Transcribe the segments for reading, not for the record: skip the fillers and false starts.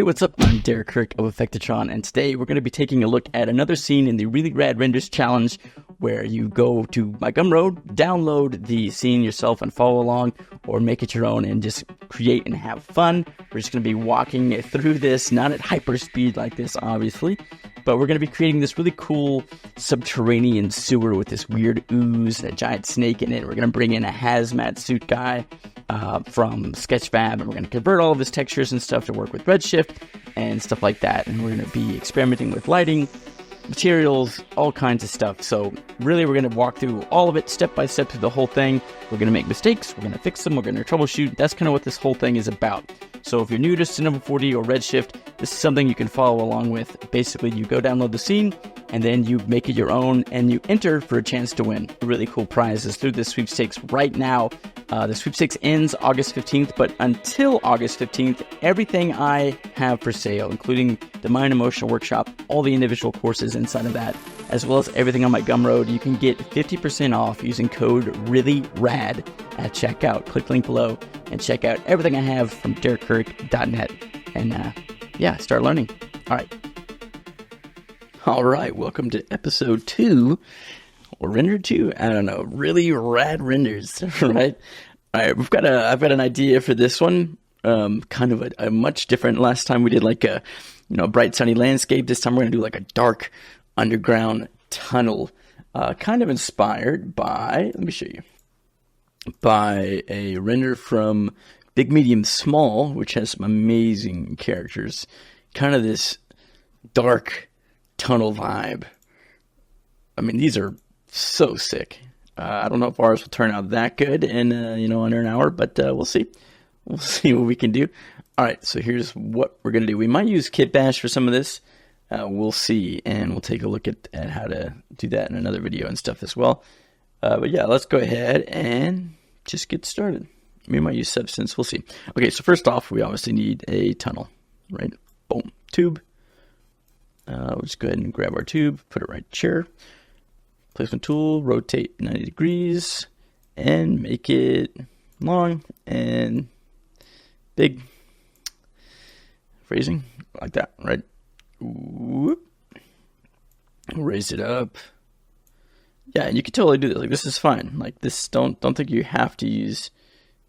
Hey, what's up? I'm Kirk of Effectatron, and today we're going to be taking a look at another scene in the Really Rad Renders Challenge, where you go to my Gumroad, download the scene yourself and follow along, or make it your own and just create and have fun. We're just going to be walking through this, not at hyper speed like this, obviously, but we're going to be creating this really cool subterranean sewer with this weird ooze and a giant snake in it. We're going to bring in a hazmat suit guy from Sketchfab, and we're going to convert all of his textures and stuff to work with Redshift and stuff like that. And we're going to be experimenting with lighting, materials, all kinds of stuff. So really, we're going to walk through all of it step by step through the whole thing. We're going to make mistakes, we're going to fix them, we're going to troubleshoot. That's kind of what this whole thing is about. So if you're new to C4D or Redshift, this is something you can follow along with. Basically, you go download the scene, and then you make it your own, and you enter for a chance to win really cool prizes through this sweepstakes right now. The sweepstakes ends August 15th, but until August 15th, everything I have for sale, including the Mind Emotional Workshop, all the individual courses inside of that, as well as everything on my Gumroad, you can get 50% off using code REALLYRAD at checkout. Click link below and check out everything I have from DerekKirk.net. And yeah, start learning. All right, welcome to episode 2, or render 2, I don't know, really rad renders, right? All right, I've got an idea for this one, kind of a much different. Last time we did like a, bright sunny landscape. This time we're gonna do like a dark underground tunnel, kind of inspired by, let me show you, by a render from Big Medium Small, which has some amazing characters, kind of this dark tunnel vibe. I mean, these are so sick. I don't know if ours will turn out that good in under an hour, but we'll see. We'll see what we can do. All right, so here's what we're gonna do. We might use Kitbash for some of this. We'll see, and we'll take a look at how to do that in another video and stuff as well. But yeah, let's go ahead and just get started. We might use Substance. We'll see. Okay, so first off, we obviously need a tunnel, right? Boom, tube. We'll just go ahead and grab our tube, put it right here. Placement tool, rotate 90 degrees, and make it long and big. Phrasing, like that, right? Whoop. Raise it up. Yeah, and you can totally do this. Like, this is fine. Like, this, don't think you have to use,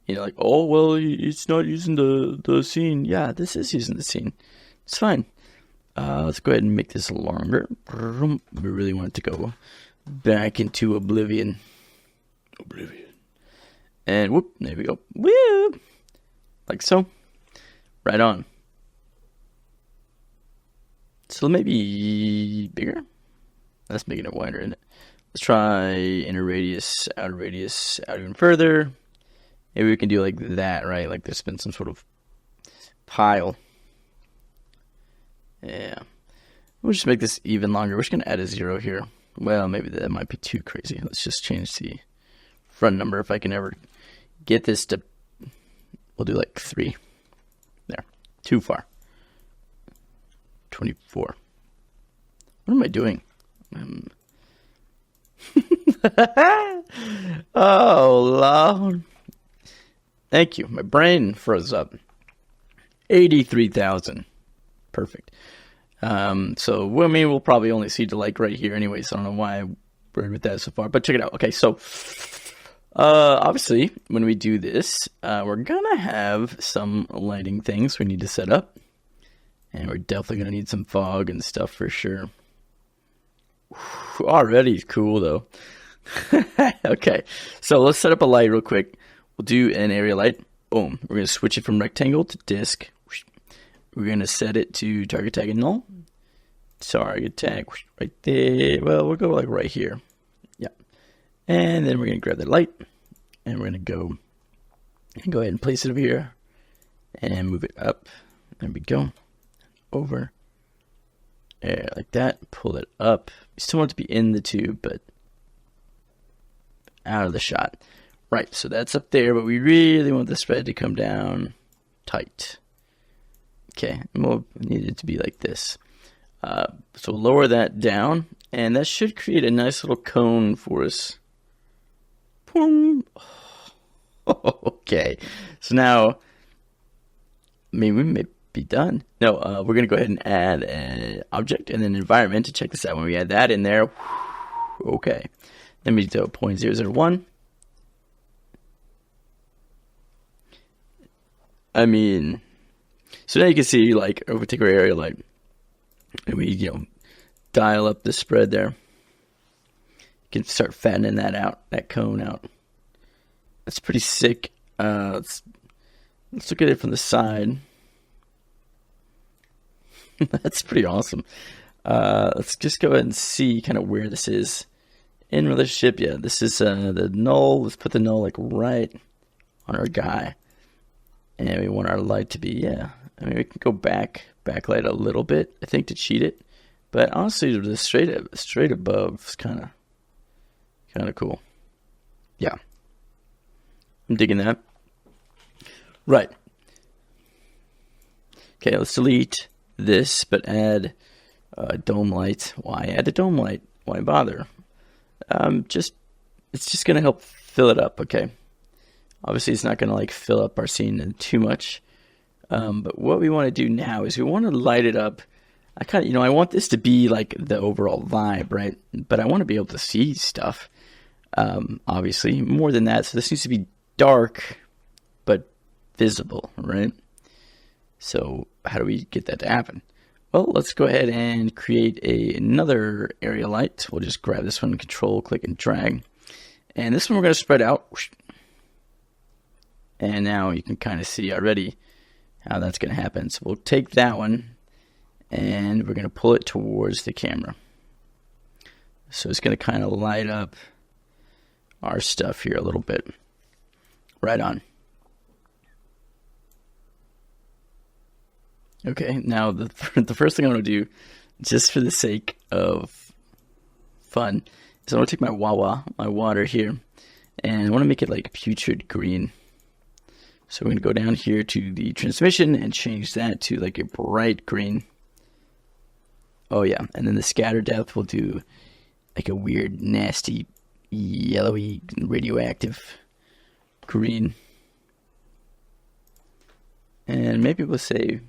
like, oh, well, it's not using the scene. Yeah, this is using the scene. It's fine. Let's go ahead and make this longer. We really want it to go back into oblivion. And whoop, there we go. Woo! Like so. Right on. So maybe bigger. That's making it wider, isn't it? Let's try inner radius, out even further. Maybe we can do like that, right? Like there's been some sort of pile. Yeah. We'll just make this even longer. We're just going to add a 0 here. Well, maybe that might be too crazy. Let's just change the front number if I can ever get this to... We'll do like 3. There. Too far. 24. What am I doing? Oh, Lord. Thank you. My brain froze up. 83,000. Perfect. So, we'll probably only see the like right here anyway, so I don't know why I worried with that so far, but check it out. Okay, so, obviously, when we do this, we're gonna have some lighting things we need to set up, and we're definitely gonna need some fog and stuff for sure. Already cool, though. Okay, so let's set up a light real quick. We'll do an area light. Boom. We're gonna switch it from rectangle to disk. We're going to set it to target tag and null. Target tag right there. Well, we'll go like right here. Yeah. And then we're going to grab the light. And we're going to go ahead and place it over here. And move it up. There we go. Over. There, like that. Pull it up. We still want it to be in the tube, but out of the shot. Right, so that's up there, but we really want the spread to come down tight. Okay, and we'll need it to be like this. So lower that down, and that should create a nice little cone for us. Boom. Okay, so now, I mean, be done. No, we're going to go ahead and add an object and then environment to check this out. When we add that in there, okay. Then we do 0.001. I mean, so now you can see like a particular area, like, and we, dial up the spread there. You can start fattening that out, that cone out. That's pretty sick. Let's look at it from the side. That's pretty awesome. Let's just go ahead and see kind of where this is in relationship. Yeah, this is the null. Let's put the null like right on our guy. And we want our light to be, I mean, we can go backlight a little bit, I think, to cheat it. But honestly, the straight above is kind of cool. Yeah. I'm digging that. Right. Okay, let's delete this, but add dome light. Why add a dome light? Why bother? It's just going to help fill it up, okay? Obviously, it's not going to like fill up our scene too much. But what we want to do now is we want to light it up. I want this to be like the overall vibe, right? But I want to be able to see stuff, obviously, more than that. So this needs to be dark, but visible, right? So how do we get that to happen? Well, let's go ahead and create another area light. We'll just grab this one, control, click, and drag. And this one we're going to spread out. And now you can kind of see already how that's going to happen. So we'll take that one and we're going to pull it towards the camera. So it's going to kind of light up our stuff here a little bit. Right on. Okay, now the first thing I'm going to do, just for the sake of fun, is I'm going to take my water here, and I want to make it like putrid green. So we're going to go down here to the transmission and change that to like a bright green. Oh yeah, and then the scatter depth we'll do like a weird, nasty, yellowy, radioactive green. And maybe we'll say,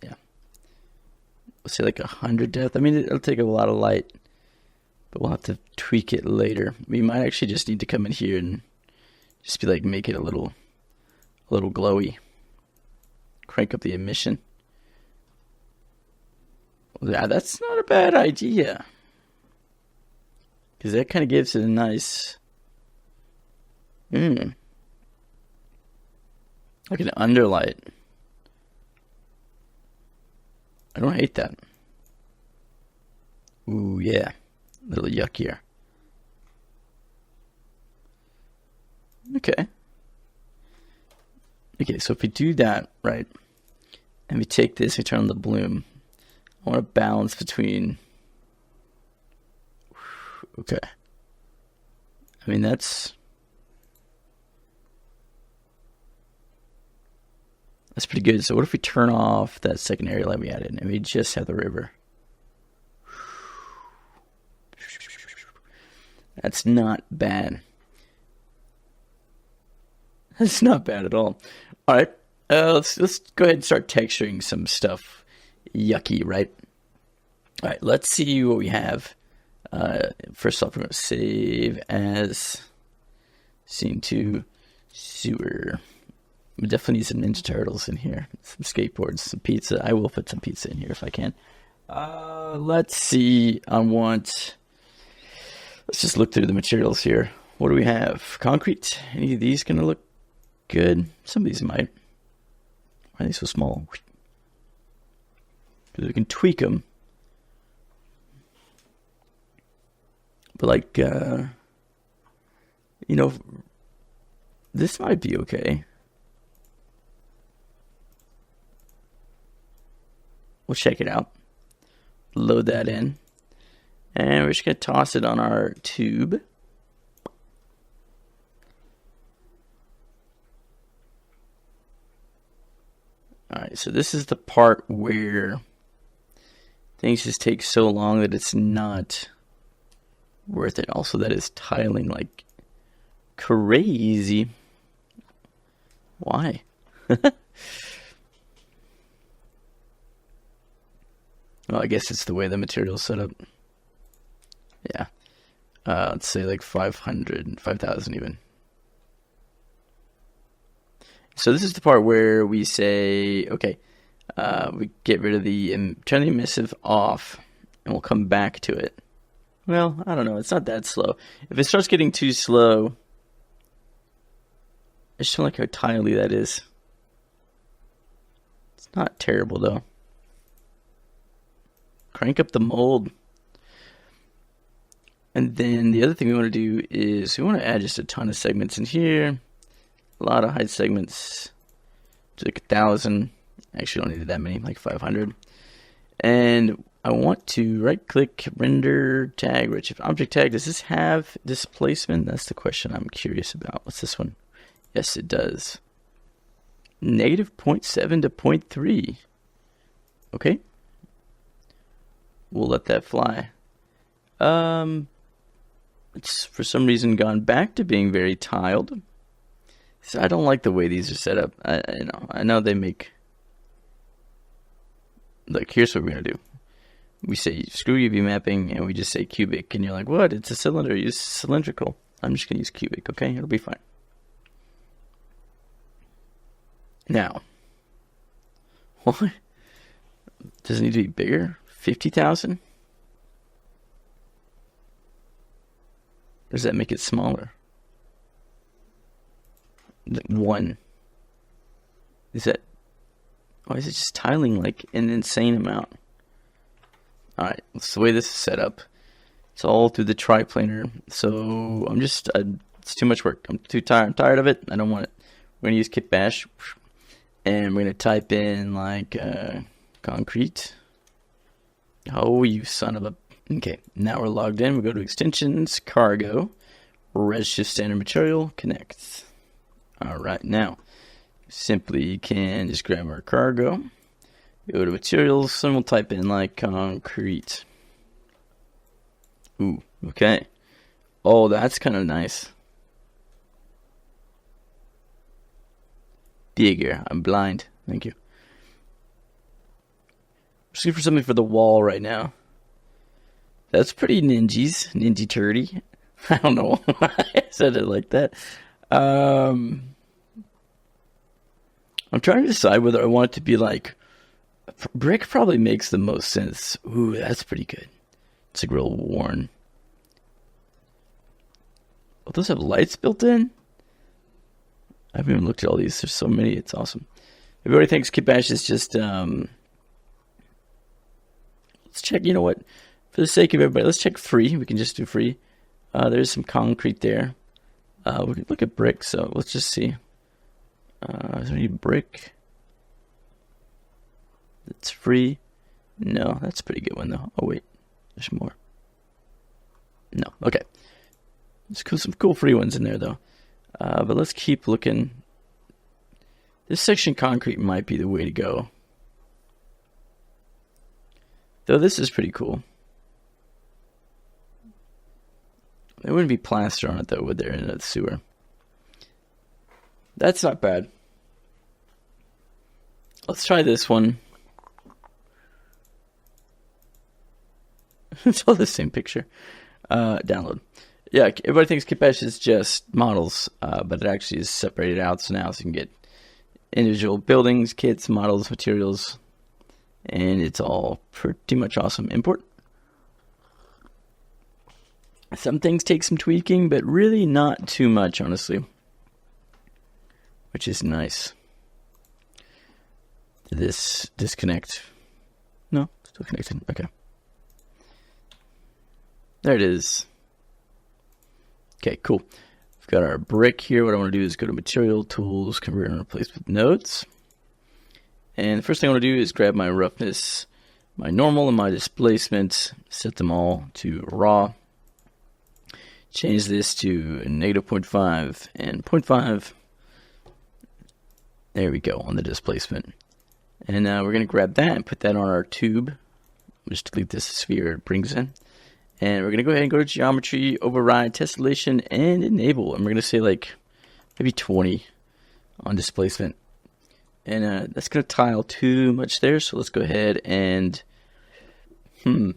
we'll say like 100 depth. I mean, it'll take a lot of light, but we'll have to tweak it later. We might actually just need to come in here and just be like, make it a little glowy. Crank up the emission. Yeah, that's not a bad idea, because that kind of gives it a nice, like an underlight. I don't hate that. Ooh, yeah, a little yuckier. Okay. Okay, so if we do that, right, and we take this, we turn on the bloom, I want to balance between, okay, I mean, that's pretty good. So what if we turn off that second area light we added, and we just have the river? That's not bad. That's not bad at all. All right, let's go ahead and start texturing some stuff. Yucky, right? All right, let's see what we have. First off, we're going to save as scene 2 sewer. We definitely need some Ninja Turtles in here, some skateboards, some pizza. I will put some pizza in here if I can. Let's see. Let's just look through the materials here. What do we have? Concrete. Any of these going to look good? Some of these might. Why are they so small? Because we can tweak them. But like, this might be okay. We'll check it out. Load that in. And we're just going to toss it on our tube. Alright, so this is the part where things just take so long that it's not worth it. Also, that is tiling like crazy. Why? Well, I guess it's the way the material's set up. Yeah. Let's say like 500, 5,000 even. So this is the part where we say, okay, we get rid of turn the emissive off, and we'll come back to it. Well, I don't know. It's not that slow. If it starts getting too slow, I just don't like how tiley that is. It's not terrible, though. Crank up the mold. And then the other thing we want to do is we want to add just a ton of segments in here. A lot of height segments. Just like 1,000. Actually, don't need that many, like 500. And I want to right-click, render tag, redshift object tag. Does this have displacement? That's the question I'm curious about. What's this one? Yes, it does. Negative 0.7 to 0.3. Okay. We'll let that fly. It's for some reason gone back to being very tiled. So I don't like the way these are set up. I know they make... Look, here's what we're going to do. We say screw UV mapping, and we just say cubic. And you're like, what? It's a cylinder. Use cylindrical. I'm just going to use cubic, okay? It'll be fine. Now, what? Does it need to be bigger? 50,000? Does that make it smaller? 1. Is that... Why is it just tiling like an insane amount? Alright, that's the way this is set up. It's all through the triplanar. So I'm just... it's too much work. I'm too tired. I'm tired of it. I don't want it. We're going to use Kitbash. And we're going to type in like concrete. Oh, you son of a... Okay, now we're logged in. We go to extensions, cargo, Redshift standard material, connect. Alright, now simply can just grab our cargo, go to materials, and we'll type in like concrete. Ooh, okay. Oh, that's kind of nice. Bigger. I'm blind. Thank you. Just looking for something for the wall right now. That's pretty ninja turdy. I don't know why I said it like that. I'm trying to decide whether I want it to be like... Brick probably makes the most sense. Ooh, that's pretty good. It's like real worn. Oh, those have lights built in? I haven't even looked at all these. There's so many. It's awesome. Everybody thinks Kitbash is just... let's check, you know what? For the sake of everybody, let's check free. We can just do free. There's some concrete there. We can look at brick, so let's just see. Is there any brick that's free? No, that's a pretty good one, though. Oh, wait. There's more. No, okay. There's some cool free ones in there, though. But let's keep looking. This section concrete might be the way to go. Though this is pretty cool. There wouldn't be plaster on it, though, would there, in a sewer? That's not bad. Let's try this one. It's all the same picture. Download. Yeah, everybody thinks Kitbash is just models, but it actually is separated out. So now you can get individual buildings, kits, models, materials, and it's all pretty much awesome. Import. Some things take some tweaking, but really not too much, honestly. Which is nice. Did this disconnect? No, still connected. Okay. There it is. Okay, cool. We've got our brick here. What I want to do is go to Material, Tools, Convert and Replace with Nodes. And the first thing I want to do is grab my roughness, my normal, and my displacement. Set them all to raw. Change this to negative 0.5 and 0.5. There we go on the displacement. And now we're going to grab that and put that on our tube. Just delete this sphere it brings in. And we're going to go ahead and go to Geometry, Override, Tessellation, and Enable. And we're going to say like maybe 20 on displacement. And that's going to tile too much there. So let's go ahead and What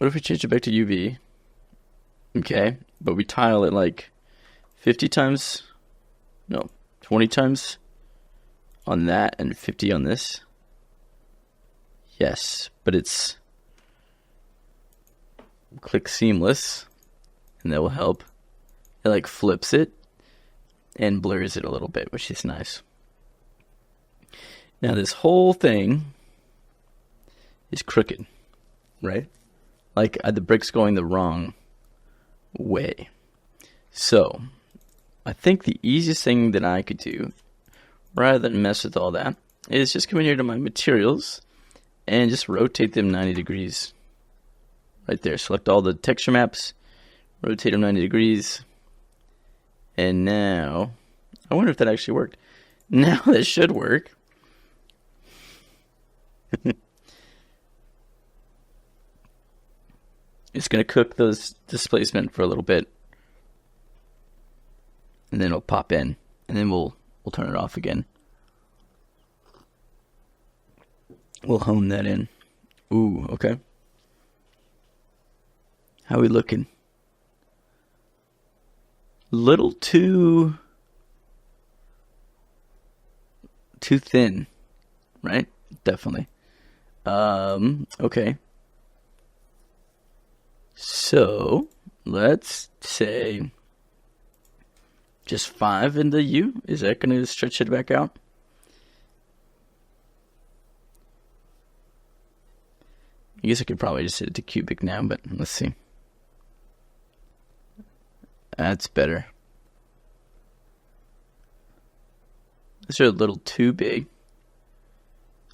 if we change it back to UV? Okay, but we tile it like 50 times, no, 20 times on that and 50 on this. Yes, but it's, click seamless and that will help. It like flips it and blurs it a little bit, which is nice. Now this whole thing is crooked, right? Like the brick's going the wrong way. So I think the easiest thing that I could do, rather than mess with all that, is just come in here to my materials and just rotate them 90 degrees. Right there. Select all the texture maps, rotate them 90 degrees. And now, I wonder if that actually worked. Now that should work. It's going to cook those displacement for a little bit. And then it'll pop in. And then we'll turn it off again. We'll hone that in. Ooh, okay. How are we looking? Little too thin, right? Definitely. Okay. So let's say just 5 in the U. Is that going to stretch it back out? I guess I could probably just set it to cubic now, but let's see. That's better. These are a little too big.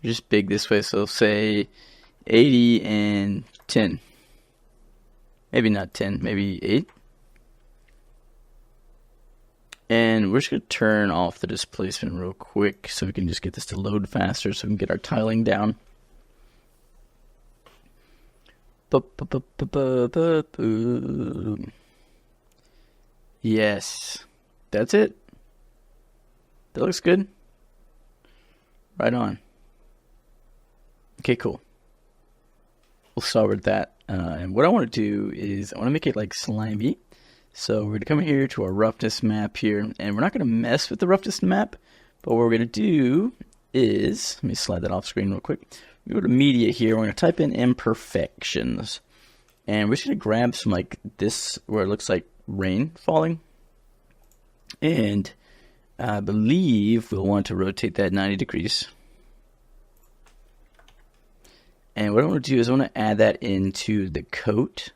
They're just big this way, so say 80 and 10. Maybe not 10, maybe 8. And we're just going to turn off the displacement real quick so we can just get this to load faster so we can get our tiling down. Yes, that's it. That looks good. Right on. Okay, cool. We'll start with that. And what I want to do is I want to make it like slimy. So we're going to come here to our roughness map here. And we're not going to mess with the roughness map. But what we're going to do is, let me slide that off screen real quick. We go to media here. We're going to type in imperfections. And we're just going to grab some like this where it looks like rain falling. And I believe we'll want to rotate that 90 degrees. And what I want to do is I want to add that into the coat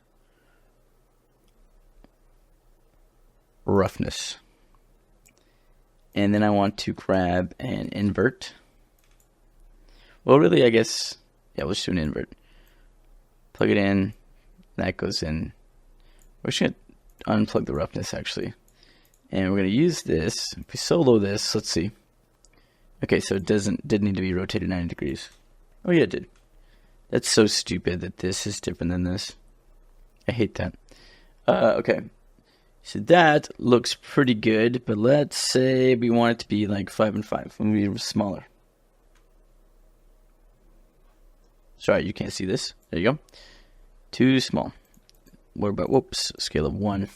roughness. And then I want to grab an invert. Well, really, I guess, yeah, we'll just do an invert. Plug it in. That goes in. We're just going to unplug the roughness, actually. And we're going to use this. If we solo this, let's see. Okay, so it didn't need to be rotated 90 degrees. Oh, yeah, it did. That's so stupid that this is different than this. I hate that. Okay. So that looks pretty good, but let's say we want it to be like 5 and 5. When we were smaller. Sorry, you can't see this. There you go. Too small. What about, whoops, scale of 1.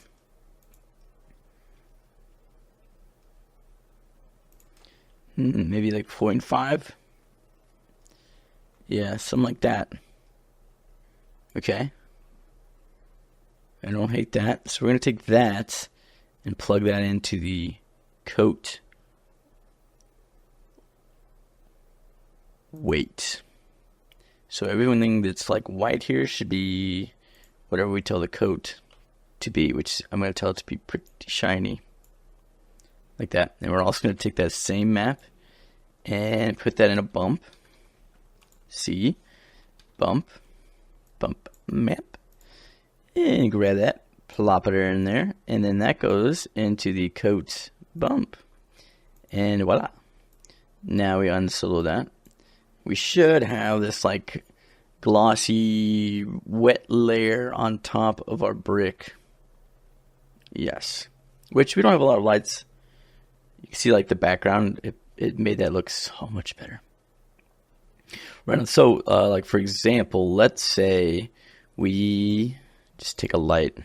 Maybe like 0.5. Yeah, something like that. Okay. I don't hate that. So we're going to take that and plug that into the coat weight. So everything that's like white here should be whatever we tell the coat to be, which I'm going to tell it to be pretty shiny. Like that. And we're also going to take that same map and put that in a bump. See? Bump. Bump map. And grab that. Plop it in there. And then that goes into the coat bump. And voila. Now we unsolo that. We should have this like glossy wet layer on top of our brick. Yes. Which we don't have a lot of lights. You can see like the background. It made that look so much better. Right on. So, like for example, let's say we just take a light.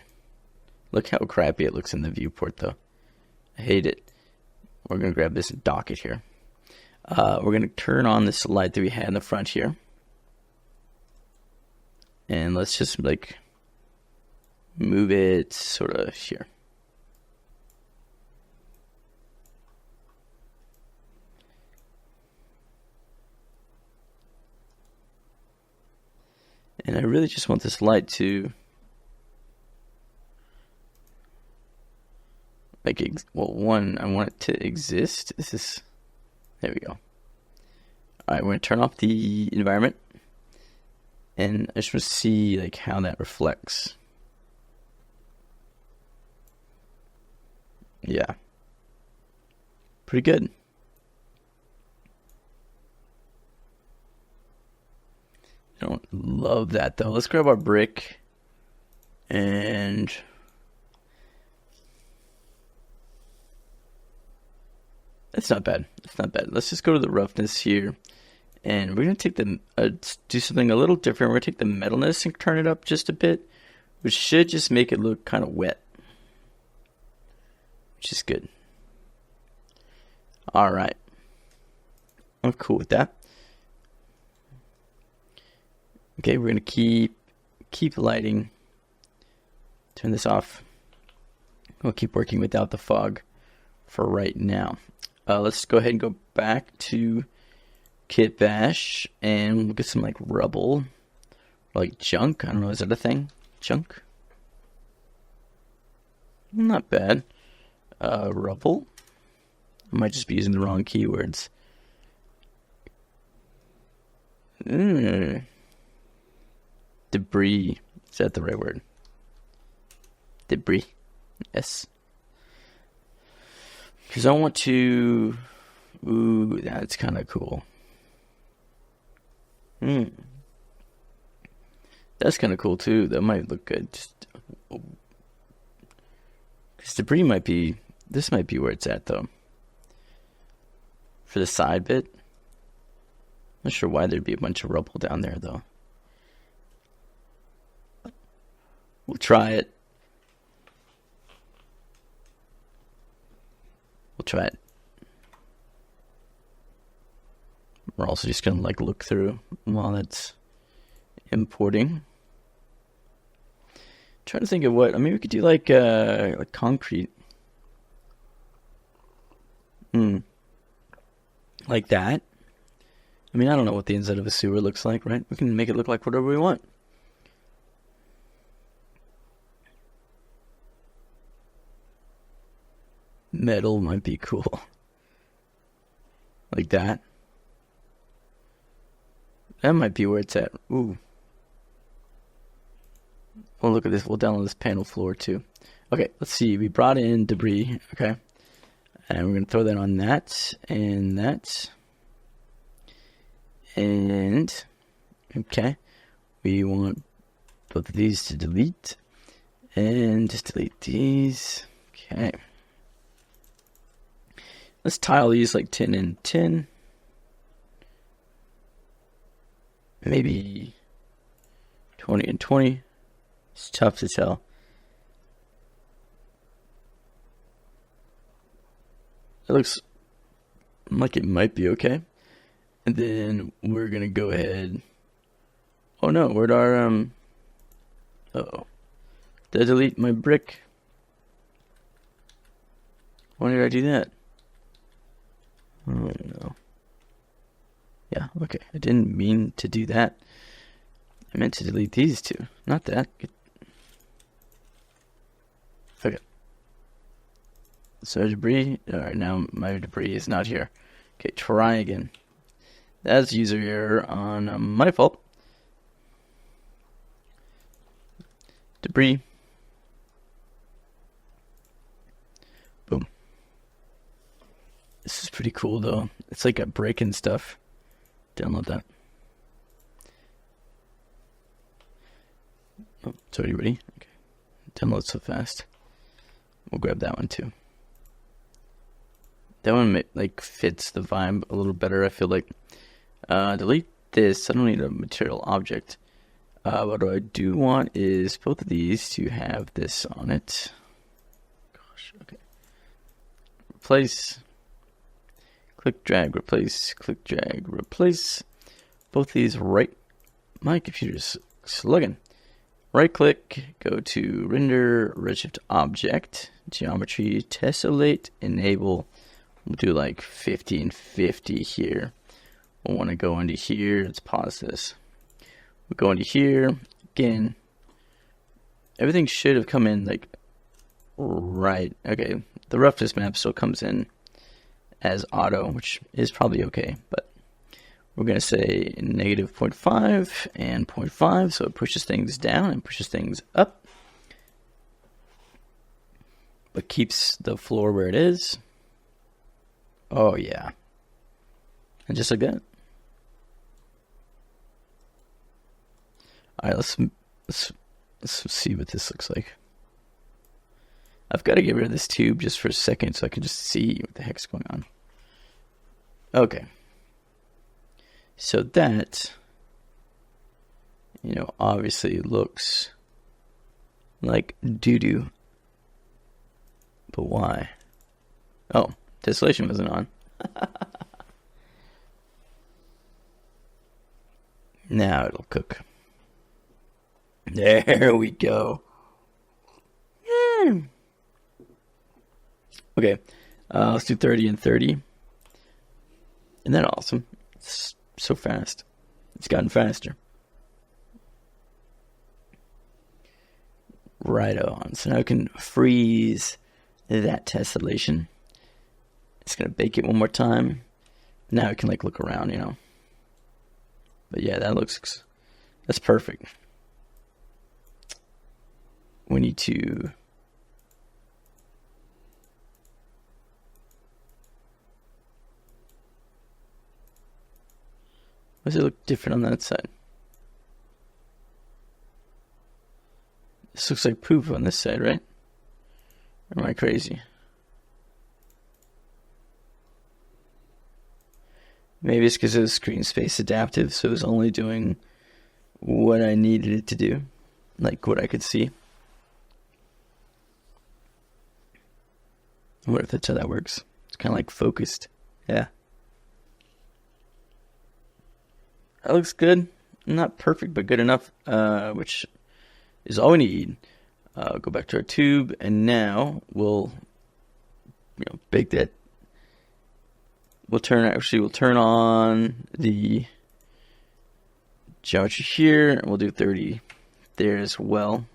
Look how crappy it looks in the viewport, though. I hate it. We're gonna grab this and dock it here. We're gonna turn on this light that we had in the front here, and let's just like move it sort of here. And I really just want this light to like, well, one, I want it to exist. There we go. All right, we're gonna turn off the environment, and I just want to see like how that reflects. Yeah, pretty good. I don't love that though. Let's grab our brick, and it's not bad. It's not bad. Let's just go to the roughness here, and we're gonna take the do something a little different. We're gonna take the metalness and turn it up just a bit, which should just make it look kind of wet, which is good. All right, I'm cool with that. Okay, we're gonna keep lighting. Turn this off. We'll keep working without the fog for right now. Let's go ahead and go back to Kitbash and look at some like rubble, or like junk. I don't know, is that a thing? Junk? Not bad. Rubble. I might just be using the wrong keywords. Debris. Is that the right word? Debris. Yes. Because I want to... Ooh, that's kind of cool. That's kind of cool too. That might look good. Just... Because debris might be... This might be where it's at though. For the side bit. Not sure why there'd be a bunch of rubble down there though. We'll try it. We'll try it. We're also just gonna like look through while it's importing. Trying to think of what. I mean, we could do like concrete. Like that. I mean, I don't know what the inside of a sewer looks like, right? We can make it look like whatever we want. Metal might be cool. Like that. That might be where it's at. Ooh. Well, look at this. We'll download this panel floor too. Okay, let's see. We brought in debris. Okay. And we're going to throw that on that and that. And, okay. We want both of these to delete. And just delete these. Okay. Let's tile these like 10 and 10. Maybe 20 and 20. It's tough to tell. It looks like it might be okay. And then we're gonna go ahead. Oh no, where'd our uh-oh. Did I delete my brick? Why did I do that? Oh no. Yeah, okay. I didn't mean to do that. I meant to delete these two, not that. Okay. So debris. Alright, now my debris is not here. Okay, try again. That's user error on my fault. Debris. Boom. This is pretty cool though. It's like a break and stuff. Download that. Oh, it's already ready. Okay. Download so fast. We'll grab that one too. That one like fits the vibe a little better. I feel like. Delete this. I don't need a material object. What I do want is both of these to have this on it. Gosh, okay. Replace. Click, drag, replace. Click, drag, replace. Both these right. My computer's slugging. Right click, go to Render Redshift Object, Geometry, Tessellate, Enable. We'll do like 50 and 50 here. We'll want to go into here. Let's pause this. We'll go into here. Again, everything should have come in like right. Okay, the roughness map still comes in as auto, which is probably okay, but we're going to say negative 0.5 and 0.5, so it pushes things down and pushes things up, but keeps the floor where it is. Oh yeah, and just like that. All right, let's see what this looks like. I've got to get rid of this tube just for a second so I can just see what the heck's going on. Okay. So that, obviously looks like doo-doo. But why? Oh, tessellation wasn't on. Now it'll cook. There we go. Okay, let's do 30 and 30. Isn't that awesome? It's so fast. It's gotten faster. Right on. So now I can freeze that tessellation. It's going to bake it one more time. Now I can look around, But yeah, that's perfect. We need to does it look different on that side? This looks like poop on this side, right? Or am I crazy? Maybe it's because it was screen space adaptive, so it was only doing what I needed it to do, like what I could see. I wonder if that's how that works. It's kind of like focused. Yeah. That looks good. Not perfect, but good enough, which is all we need. Go back to our tube, and now we'll bake that. We'll turn on the geometry here, and we'll do 30 there as well.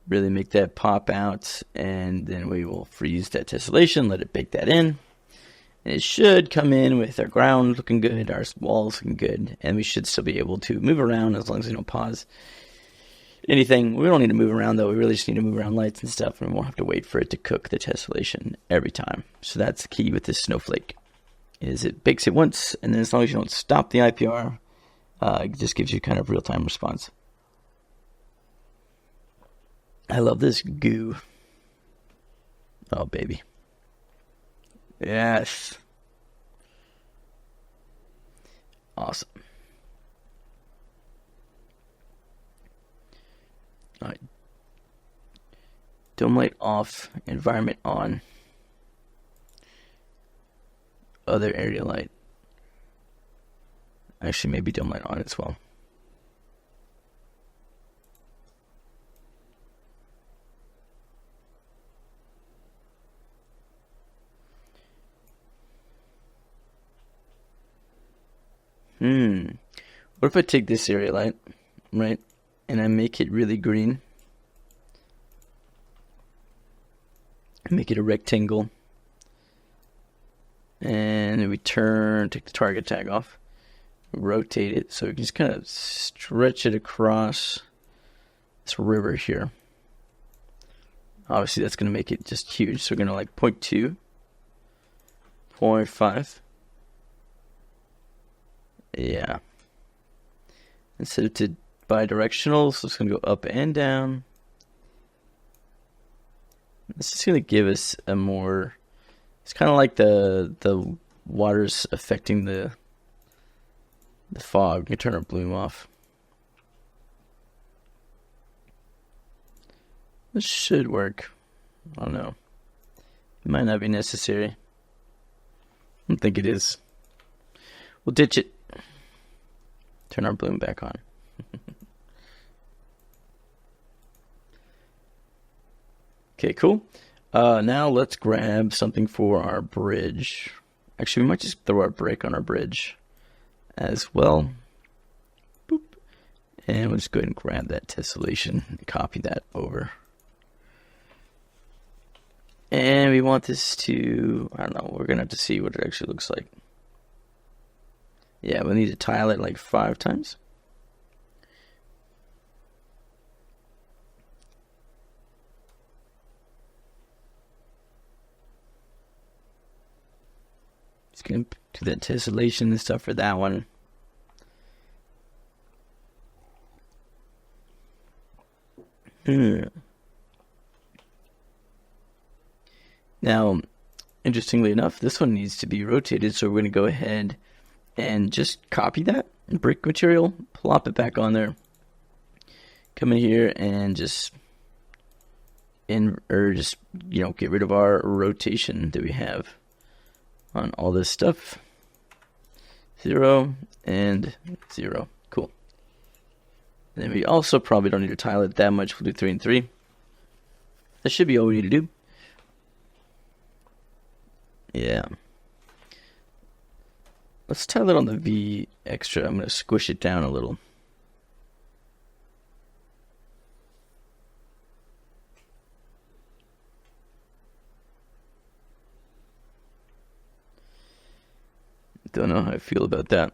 Really make that pop out, and then we will freeze that tessellation, let it bake that in. And it should come in with our ground looking good, our walls looking good, and we should still be able to move around as long as we don't pause anything. We don't need to move around, though. We really just need to move around lights and stuff, and we won't have to wait for it to cook the tessellation every time. So that's the key with this snowflake, is it bakes it once, and then as long as you don't stop the IPR, it just gives you kind of real-time response. I love this goo. Oh, baby. Yes. Awesome. All right. Dome light off, environment on. Other area light. Actually, maybe dome light on as well. What if I take this area light, right, and I make it really green? Make it a rectangle. And then we take the target tag off, rotate it, so we can just kind of stretch it across this river here. Obviously, that's going to make it just huge. So we're going to 0.2, 0.5. Yeah. And set it to bi-directional, so it's going to go up and down. This is going to give us a more... It's kind of like the water's affecting the the fog. We can turn our bloom off. This should work. I don't know. It might not be necessary. I don't think it is. We'll ditch it. Turn our bloom back on. Okay, cool. Now let's grab something for our bridge. Actually, we might just throw our brick on our bridge as well. Boop. And we'll just go ahead and grab that tessellation and copy that over. And we want this to, I don't know, we're going to have to see what it actually looks like. Yeah, we'll need to tile it like 5 times. Just going to do that tessellation and stuff for that one. Now, interestingly enough, this one needs to be rotated, so we're going to go ahead and just copy that brick material, plop it back on there. Come in here and just get rid of our rotation that we have on all this stuff. 0 and 0. Cool. And then we also probably don't need to tile it that much. We'll do 3 and 3. That should be all we need to do. Yeah. Let's tile it on the V extra. I'm going to squish it down a little. Don't know how I feel about that.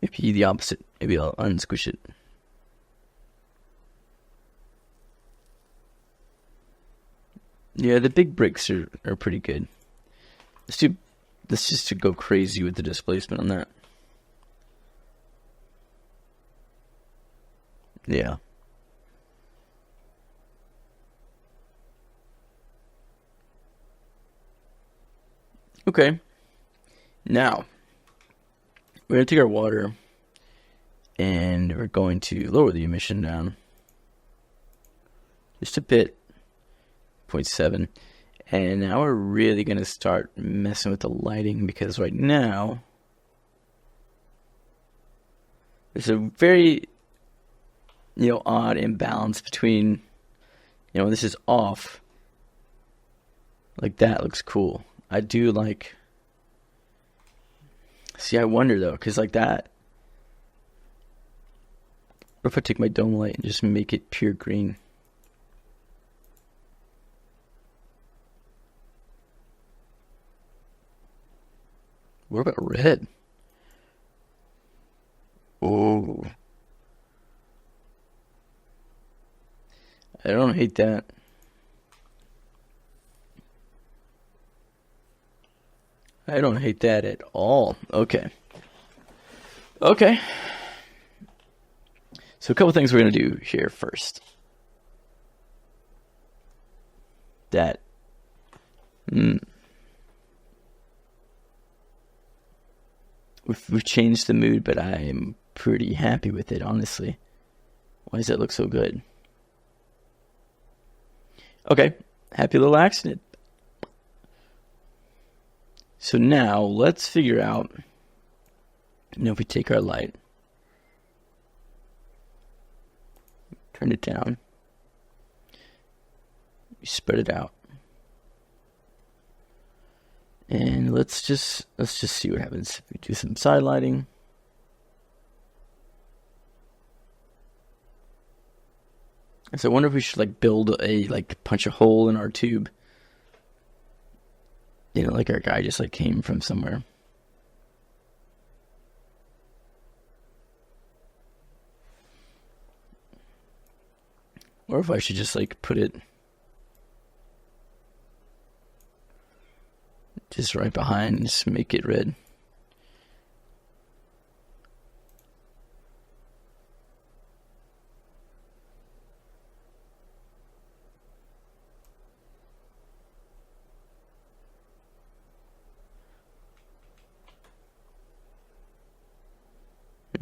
Maybe the opposite. Maybe I'll unsquish it. Yeah, the big bricks are pretty good. Let's just go crazy with the displacement on that. Yeah. Okay. Now, we're going to take our water and we're going to lower the emission down just a bit, 0.7. And now we're really going to start messing with the lighting, because right now there's a very, odd imbalance between, when this is off, like that looks cool. I do like, see, I wonder though, because like that, what if I take my dome light and just make it pure green? What about red? Oh, I don't hate that. I don't hate that at all. Okay. Okay. So a couple things we're going to do here first. That. We've changed the mood, but I am pretty happy with it, honestly. Why does that look so good? Okay. Happy little accident. So now let's figure out, if we take our light, turn it down, we spread it out, and let's just see what happens. We do some side lighting. So I wonder if we should build punch a hole in our tube. Like our guy just came from somewhere. Or if I should just put it just right behind and just make it red.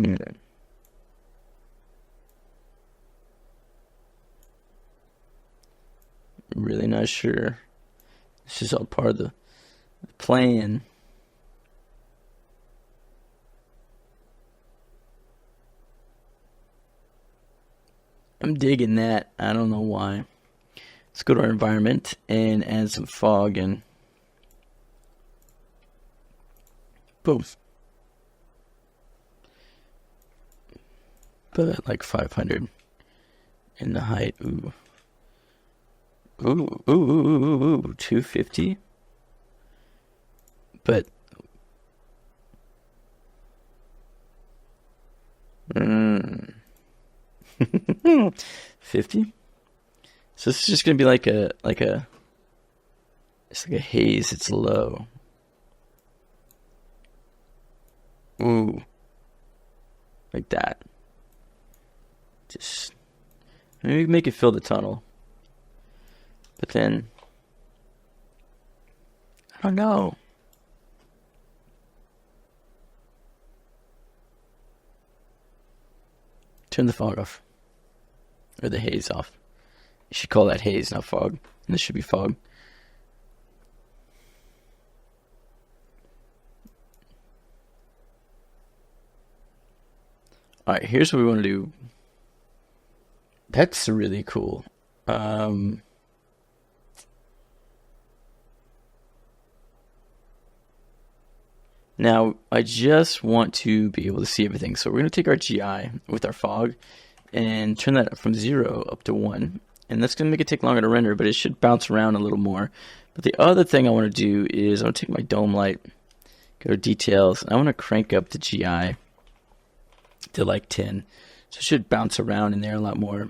Yeah. Really not sure. This is all part of the plan. I'm digging that. I don't know why. Let's go to our environment and add some fog and boom. But like 500 in the height. Ooh. Ooh, 250. But 50. So this is just gonna be like a it's like a haze. It's low. Ooh, like that. Just maybe make it fill the tunnel. But then I don't know. Turn the fog off. Or the haze off. You should call that haze, not fog. And this should be fog. Alright, here's what we want to do. That's really cool. Now, I just want to be able to see everything. So we're going to take our GI with our fog and turn that from 0 up to 1. And that's going to make it take longer to render, but it should bounce around a little more. But the other thing I want to do is I want to take my dome light, go to details, and I want to crank up the GI to like 10. So it should bounce around in there a lot more.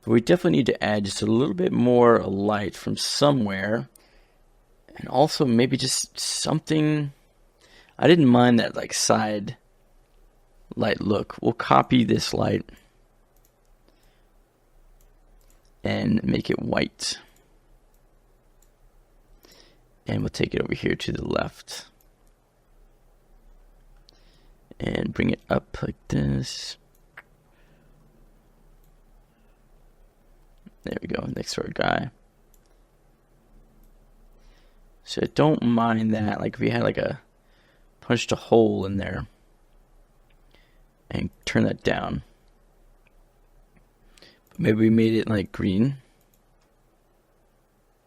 But we definitely need to add just a little bit more light from somewhere. And also maybe just something. I didn't mind that like side light look. We'll copy this light and make it white. And we'll take it over here to the left. And bring it up like this. There we go, next to our guy. So I don't mind that. Like if we had like punched a hole in there and turn that down. Maybe we made it like green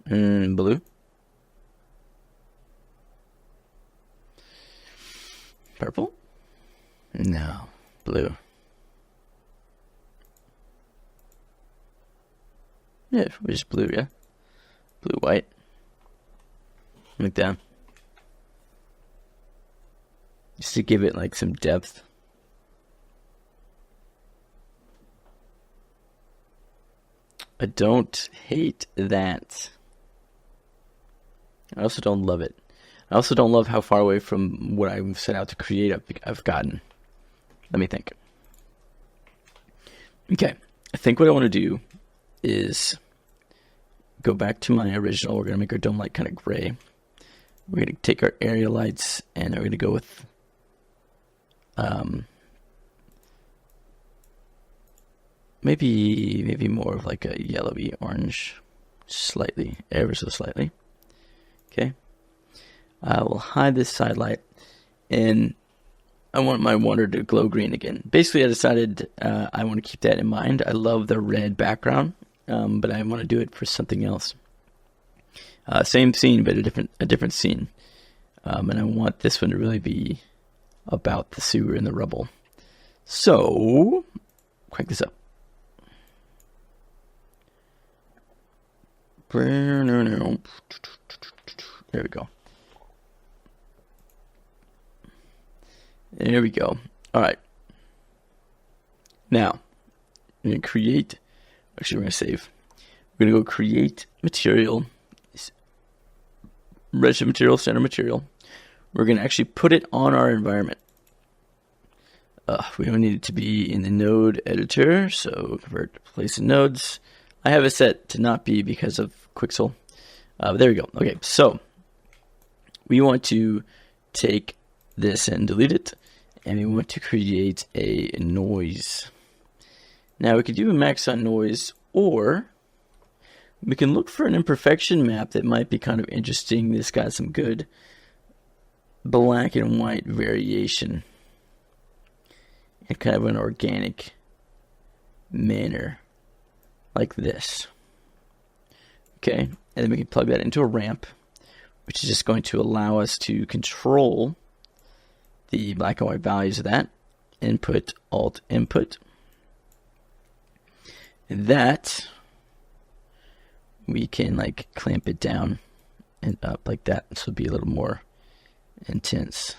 and blue. Purple? No, blue. Yeah, just blue, yeah. Blue, white. Like that. Just to give it like some depth. I don't hate that. I also don't love it. I also don't love how far away from what I set out to create I've gotten. Let me think. Okay, I think what I want to do is go back to my original. We're going to make our dome light kind of gray. We're going to take our area lights and we're going to go with maybe more of like a yellowy orange, slightly, ever so slightly. Okay. I will hide this side light and I want my water to glow green again. Basically, I decided I want to keep that in mind. I love the red background, but I want to do it for something else. Same scene, but a different scene. And I want this one to really be about the sewer and the rubble. So, crank this up. There we go. There we go. All right. Now, we're going to create, actually we're going to save. We're going to go create material, Redshift material, center material. We're going to actually put it on our environment. We don't need it to be in the node editor, so convert to place in nodes. I have it set to not be because of Quixel. But there we go. Okay, so we want to take this and delete it and we want to create a noise. Now we could do a max on noise, or we can look for an imperfection map that might be kind of interesting. This got some good black and white variation in kind of an organic manner, like this. Okay, and then we can plug that into a ramp, which is just going to allow us to control the black and white values of that. Input, Alt, Input. And that we can like clamp it down and up like that, so it'll be a little more intense.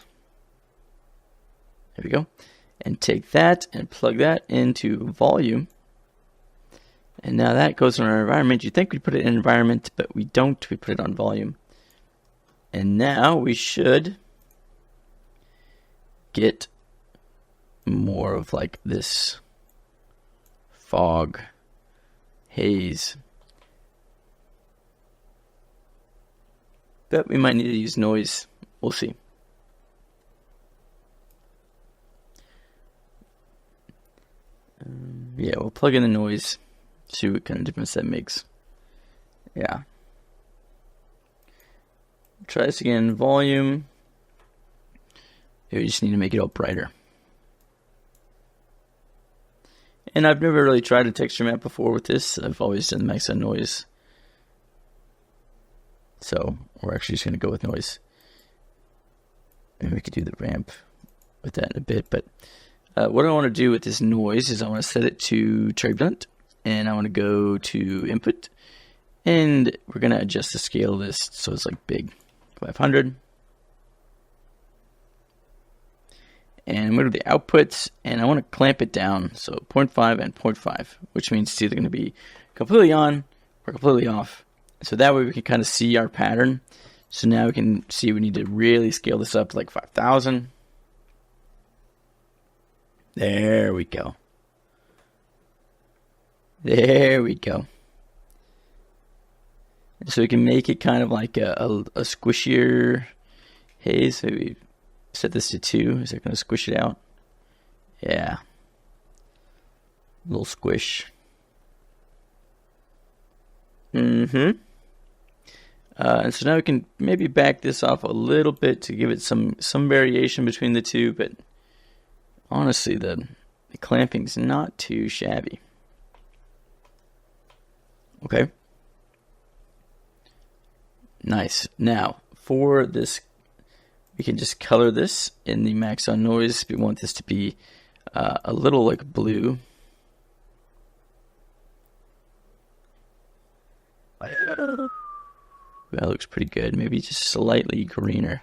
There we go. And take that and plug that into volume. And now that goes on our environment. You'd think we'd put it in environment, but we don't. We put it on volume. And now we should get more of like this fog, haze. But we might need to use noise. We'll see. Yeah, we'll plug in the noise. See what kind of difference that makes. Yeah. Try this again. Volume. Here, we just need to make it all brighter. And I've never really tried a texture map before with this. I've always done max on noise. So we're actually just going to go with noise. And we could do the ramp with that in a bit. But what I want to do with this noise is I want to set it to turbulent. And I want to go to input. And we're going to adjust the scale of this so it's like big. 500. And go to the outputs, and I want to clamp it down, so 0.5 and 0.5, which means it's either going to be completely on or completely off. So that way we can kind of see our pattern. So now we can see we need to really scale this up to like 5,000. There we go. There we go. And so we can make it kind of like a squishier haze. So we set this to 2. Is it going to squish it out? Yeah. A little squish. And so now we can maybe back this off a little bit to give it some variation between the two. But honestly, the clamping's not too shabby. Okay. Nice. Now, for this, we can just color this in the max on noise. We want this to be a little like blue. That looks pretty good. Maybe just slightly greener.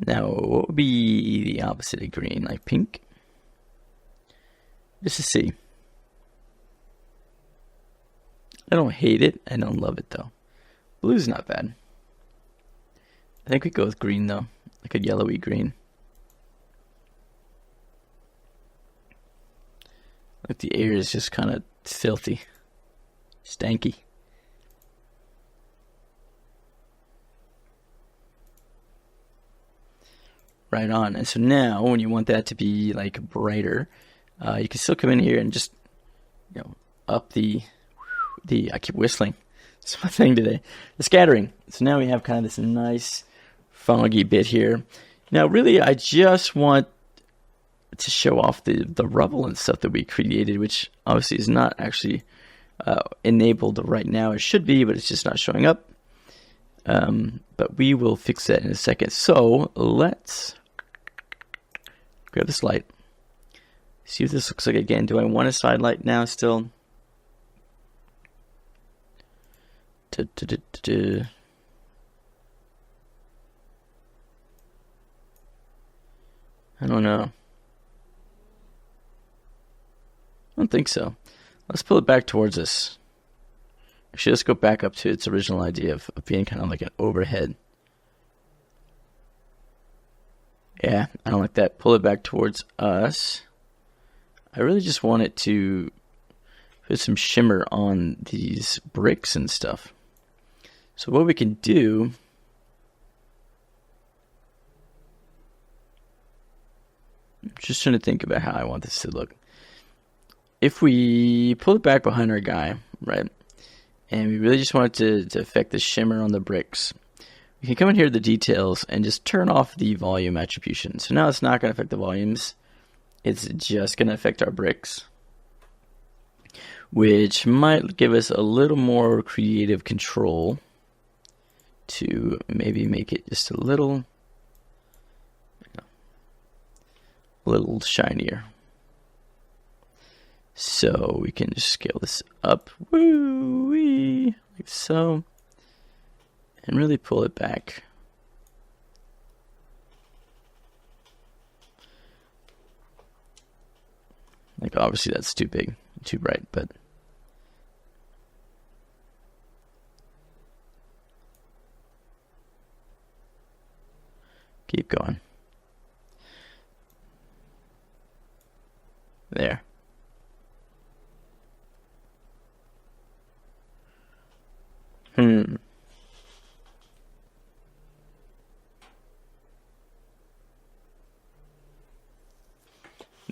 Now, what would be the opposite of green? Like pink? Just to see. I don't hate it. I don't love it though. Blue's not bad. I think we go with green though. Like a yellowy green. Like the air is just kind of filthy. Stanky. Right on. And so now when you want that to be like brighter, you can still come in here and just, up the I keep whistling. It's my thing today. The scattering. So now we have kind of this nice foggy bit here. Now really I just want to show off the rubble and stuff that we created, which obviously is not actually enabled right now. It should be, but it's just not showing up. But we will fix that in a second. So let's grab this light. See what this looks like again. Do I want a side light now still? I don't know. I don't think so. Let's pull it back towards us. Actually, let's go back up to its original idea of being kind of like an overhead. Yeah, I don't like that. Pull it back towards us. I really just want it to put some shimmer on these bricks and stuff. So what we can do, I'm just trying to think about how I want this to look. If we pull it back behind our guy, right, and we really just want it to affect the shimmer on the bricks, we can come in here to the details and just turn off the volume attribution. So now it's not going to affect the volumes. It's just going to affect our bricks, which might give us a little more creative control to maybe make it just a little shinier. So we can just scale this up, woo-wee, like so, and really pull it back. Like, obviously that's too big, too bright, but keep going. There.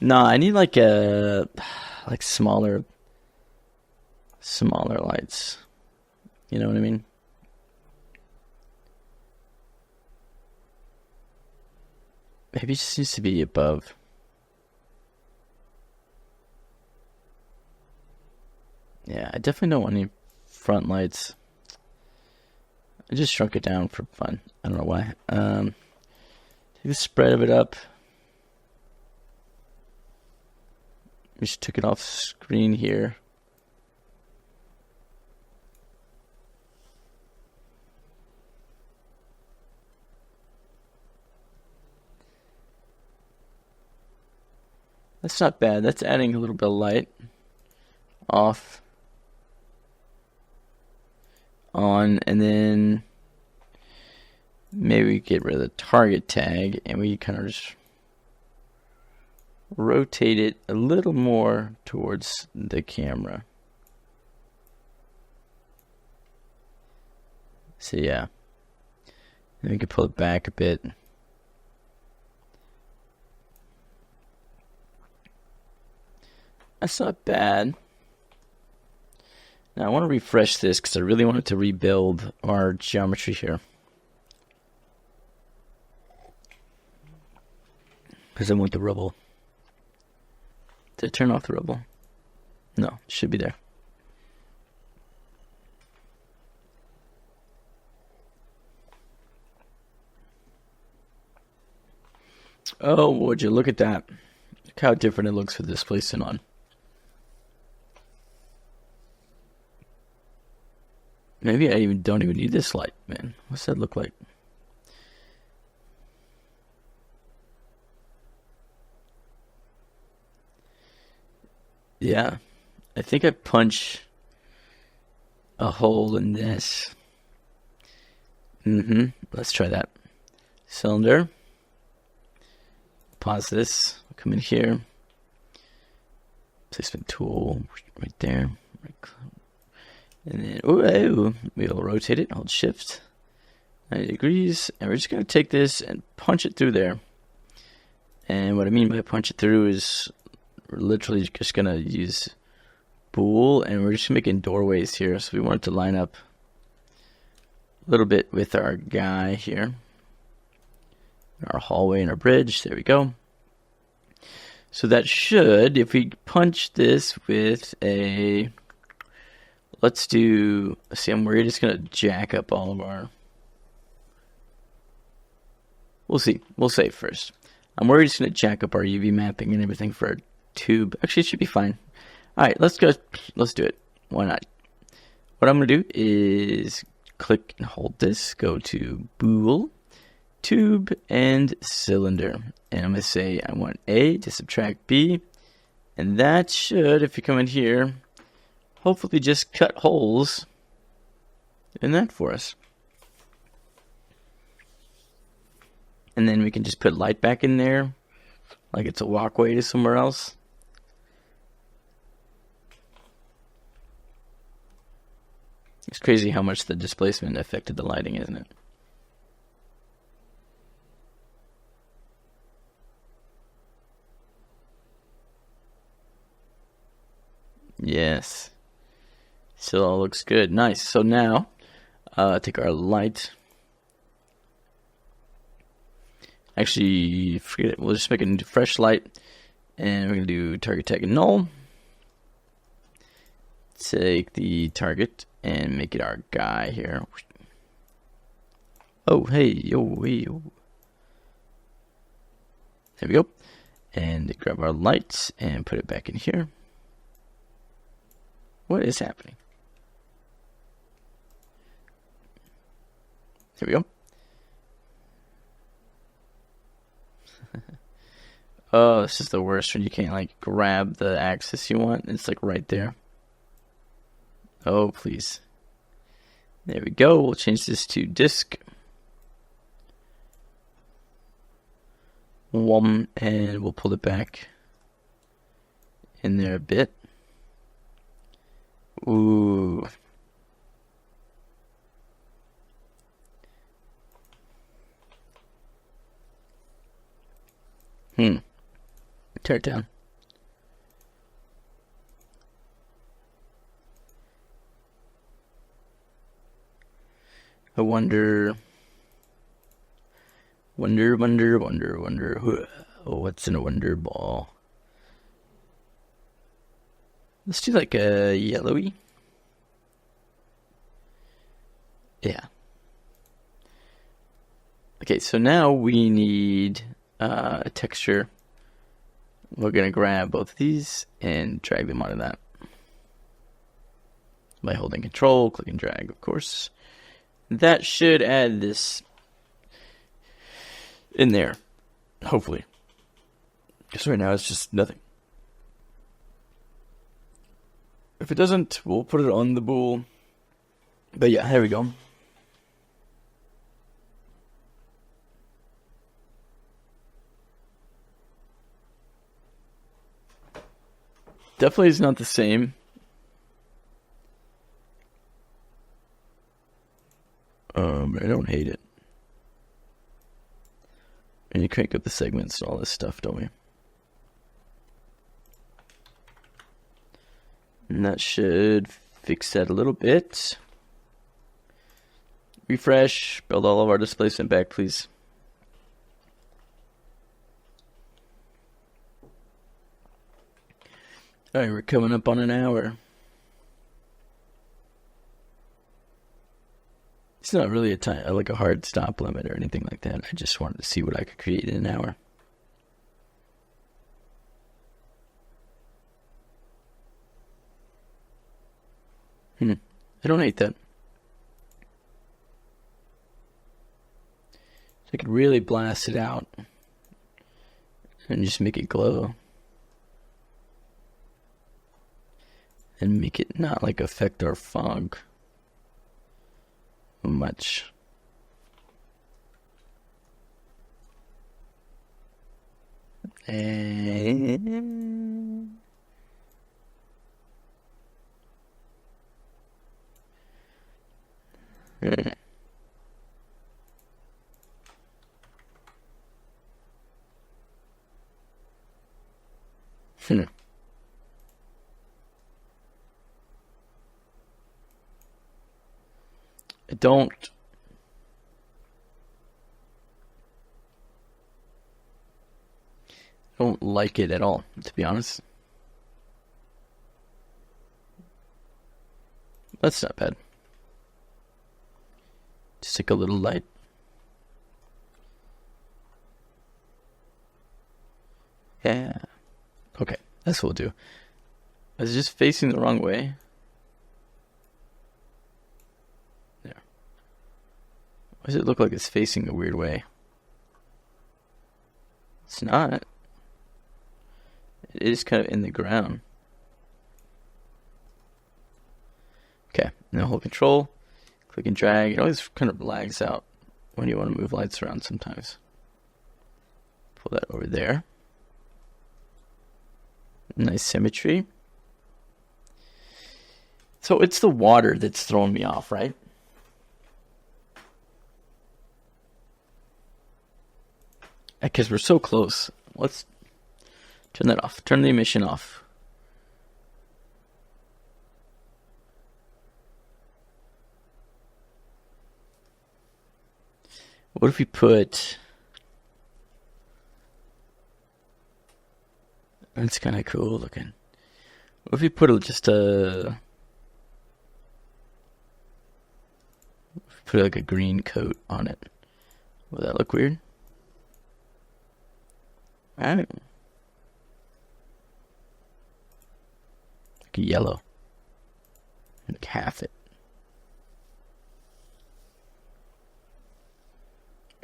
No, I need like smaller lights. You know what I mean? Maybe it just needs to be above. Yeah, I definitely don't want any front lights. I just shrunk it down for fun. I don't know why. Take the spread of it up. Just took it off screen here. That's not bad. That's adding a little bit of light. Off. On. And then maybe we get rid of the target tag and we kind of just rotate it a little more towards the camera. So yeah. Then we can pull it back a bit. That's not bad. Now I want to refresh this because I really wanted to rebuild our geometry here. Because I want the rubble. Did I turn off the rubble? No, it should be there. Oh, would you look at that? Look how different it looks with the displacement on. Maybe I don't even need this light, man. What's that look like? Yeah, I think I punch a hole in this. Let's try that. Cylinder. Pause this. Come in here. Placement tool right there. And then we'll rotate it. Hold shift. 90 degrees. And we're just going to take this and punch it through there. And what I mean by punch it through is we're literally just going to use bool, and we're just making doorways here. So we want it to line up a little bit with our guy here. Our hallway and our bridge. There we go. So that should, if we punch this with a, let's do, see, I'm worried it's going to jack up all of our, we'll see. We'll save first. I'm worried it's going to jack up our UV mapping and everything for our tube. Actually, it should be fine. All right, let's go. Let's do it. Why not? What I'm going to do is click and hold this. Go to bool, tube, and cylinder. And I'm going to say I want A to subtract B. And that should, if you come in here, hopefully just cut holes in that for us. And then we can just put light back in there, like it's a walkway to somewhere else. It's crazy how much the displacement affected the lighting, isn't it? Yes. Still all looks good. Nice. So now, take our light. Actually, forget it. We'll just make a fresh light. And we're going to do target tag null. Take the target and make it our guy here. Oh, hey, yo, hey, yo. There we go. And grab our light and put it back in here. What is happening? There we go. Oh, this is the worst when you can't like grab the axis you want. It's like right there. Oh, please. There we go. We'll change this to disk. And we'll pull it back in there a bit. Ooh. Tear it down. I wonder. Oh, what's in a wonder ball? Let's do like a yellowy. Yeah. Okay, so now we need a texture. We're going to grab both of these and drag them onto that. By holding control, click and drag, of course. That should add this in there, hopefully. Because right now it's just nothing. If it doesn't, we'll put it on the bool. But yeah, here we go. Definitely is not the same. I don't hate it. And you crank up the segments and all this stuff, don't we? And that should fix that a little bit. Refresh, build all of our displacement back, please. Alright, we're coming up on an hour. It's not really like a hard stop limit or anything like that. I just wanted to see what I could create in an hour. I don't hate that. So I could really blast it out and just make it glow. And make it not like affect our fog much. And I don't like it at all, to be honest. That's not bad. Just like a little light. Yeah. Okay, that's what we'll do. I was just facing the wrong way. There. Why does it look like it's facing a weird way? It's not. It is kind of in the ground. Okay, now hold control, click and drag. It always kind of lags out when you want to move lights around sometimes. Pull that over there. Nice symmetry. So it's the water that's throwing me off, right? Because we're so close. Let's turn that off. Turn the emission off. What if we put... That's kind of cool looking. What if we put just a... Put like a green coat on it. Would that look weird? I don't know. Like a yellow. Like half it.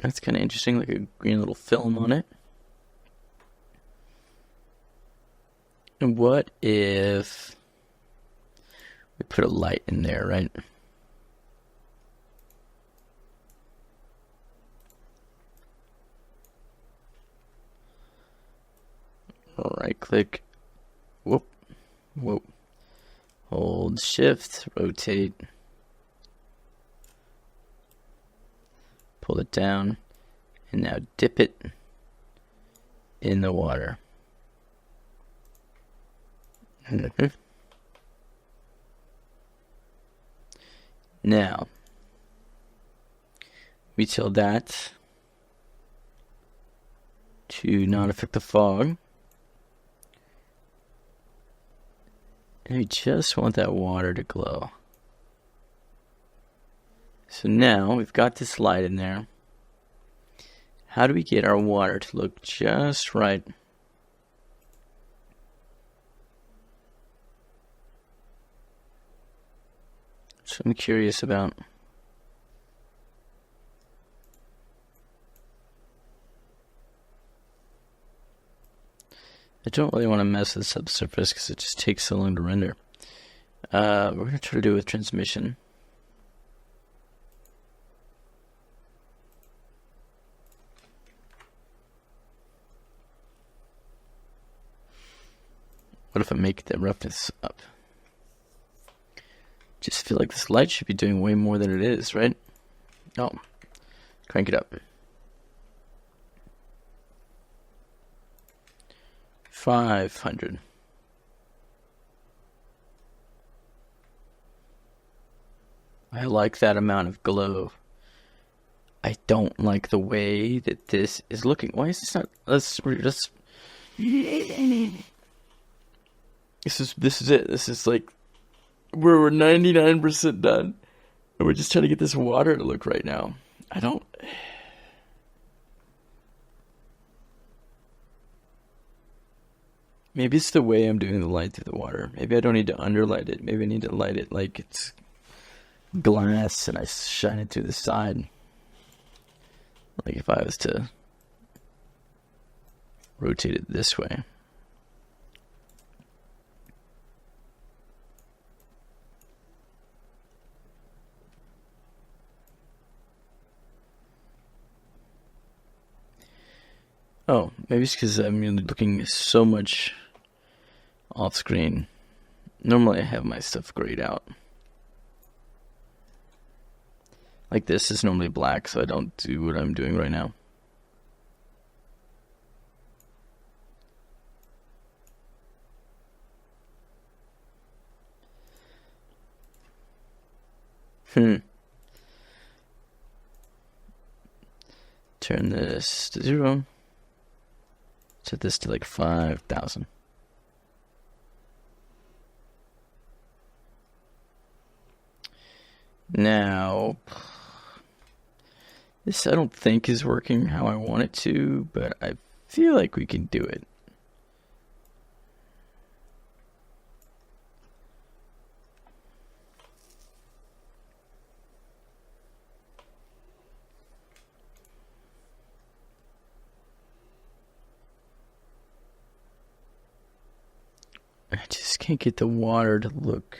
That's kind of interesting, like a green little film on it. And what if we put a light in there, right? Right click. Whoop. Whoop. Hold shift. Rotate. Pull it down. And now dip it in the water. Now, we tell that to not affect the fog. And we just want that water to glow. So now we've got this light in there. How do we get our water to look just right? So I'm curious about. I don't really want to mess with the subsurface because it just takes so long to render. We're going to try to do it with transmission. What if I make the roughness up? Just feel like this light should be doing way more than it is, right? Oh, crank it up. 500. I like that amount of glow. I don't like the way that this is looking. Why is this not? Let's just. This is it. This is like we're 99% done, and we're just trying to get this water to look right now. I don't. Maybe it's the way I'm doing the light through the water. Maybe I don't need to underlight it. Maybe I need to light it like it's glass and I shine it to the side. Like if I was to rotate it this way. Oh, maybe it's because I'm looking so much off screen. Normally I have my stuff grayed out. Like this is normally black, so I don't do what I'm doing right now. Turn this to 0. Set this to like 5,000. Now, this I don't think is working how I want it to, but I feel like we can do it. I just can't get the water to look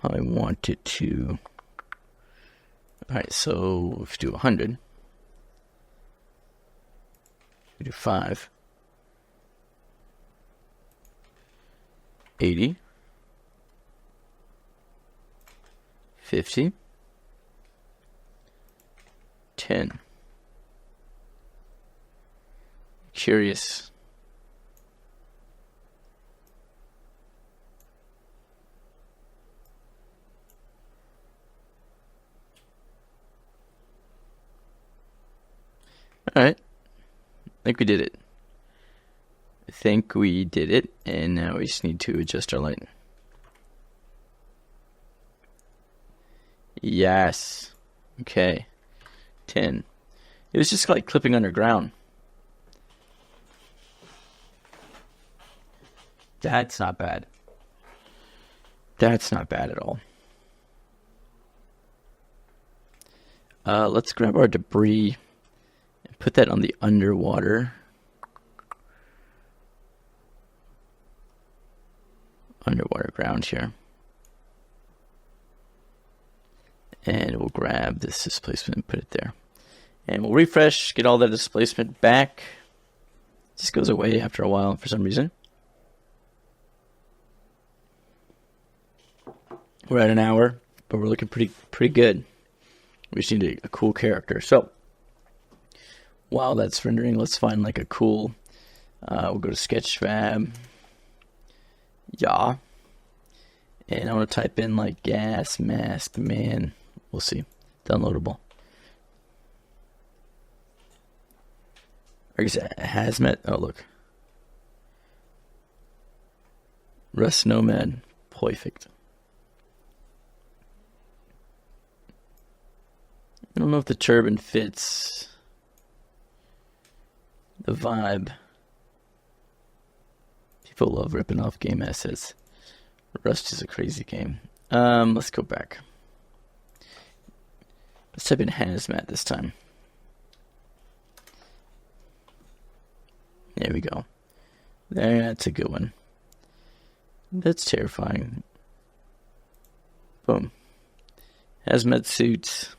how I want it to. Alright, so if we do 100, we do 5. 80, 50, 10. Curious. All right. I think we did it. And now we just need to adjust our light. Yes. Okay. 10. It was just like clipping underground. That's not bad. That's not bad at all. Let's grab our debris and put that on the underwater ground here. And we'll grab this displacement and put it there. And we'll refresh, get all that displacement back. It just goes away after a while for some reason. We're at an hour, but we're looking pretty good. We just need a cool character. So while that's rendering, let's find like a cool. We'll go to Sketchfab. Yeah. And I want to type in like gas mask man. We'll see. Downloadable. Or is it hazmat? Oh, look. Rust Nomad. Perfect. I don't know if the turban fits the vibe. People love ripping off game assets. Rust is a crazy game. Let's go back. Let's type in hazmat this time. There we go. That's a good one. That's terrifying. Boom. Hazmat suits.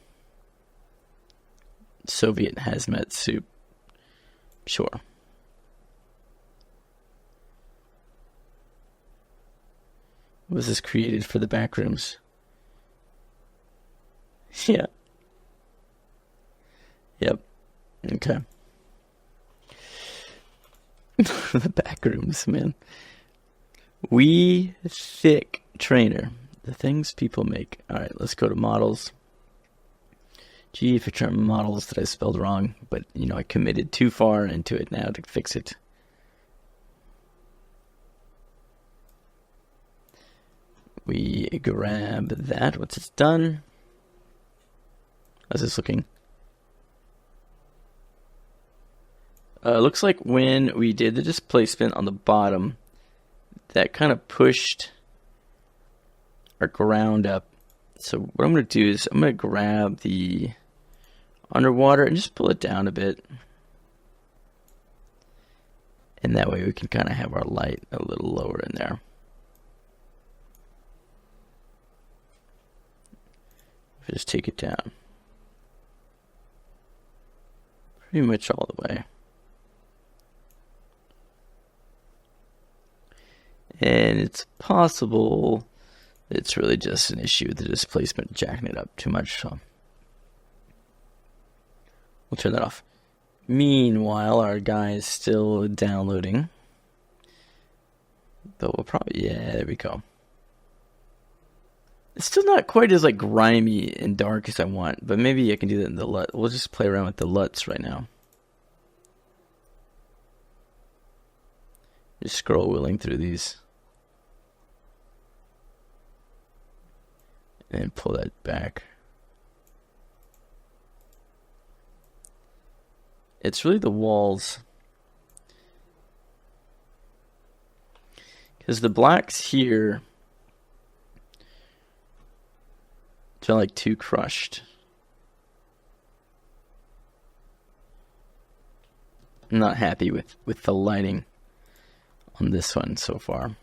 Soviet hazmat suit. Sure. Was this created for the back rooms? Yeah. Yep. Okay. The back rooms, man. We thick trainer. The things people make. Alright, let's go to models. Gee, Effectatron models that I spelled wrong, but you know I committed too far into it now to fix it. We grab that once it's done. How's this looking? Looks like when we did the displacement on the bottom, that kind of pushed our ground up. So what I'm going to do is I'm going to grab the underwater and just pull it down a bit. And that way we can kind of have our light a little lower in there. Just take it down. Pretty much all the way. And it's possible it's really just an issue with the displacement jacking it up too much. So we'll turn that off. Meanwhile, our guy is still downloading. But we'll probably, yeah, there we go. It's still not quite as like grimy and dark as I want, but maybe I can do that in the LUT. We'll just play around with the LUTs right now. Just scroll wheeling through these. And pull that back. It's really the walls. Because the blacks here, they're like too crushed. I'm not happy with the lighting on this one so far.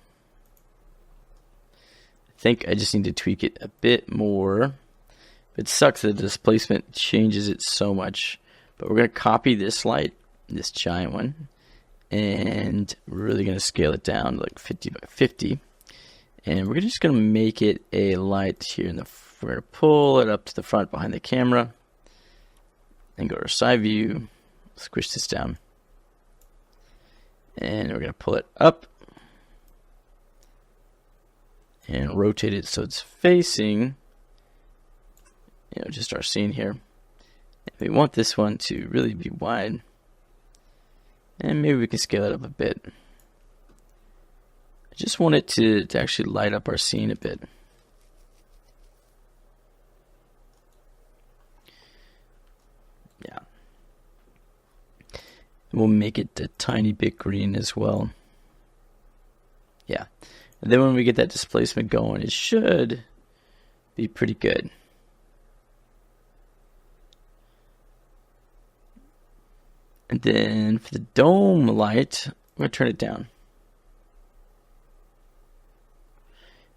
I think I just need to tweak it a bit more. It sucks that the displacement changes it so much. But we're going to copy this light, this giant one, and we're really going to scale it down to like 50 by 50. And we're just going to make it a light here we're going to pull it up to the front behind the camera. And go to our side view, squish this down. And we're going to pull it up. And rotate it so it's facing, just our scene here. We want this one to really be wide. And maybe we can scale it up a bit. I just want it to actually light up our scene a bit. Yeah. And we'll make it a tiny bit green as well. Yeah. And then when we get that displacement going, it should be pretty good. And then for the dome light, I'm going to turn it down.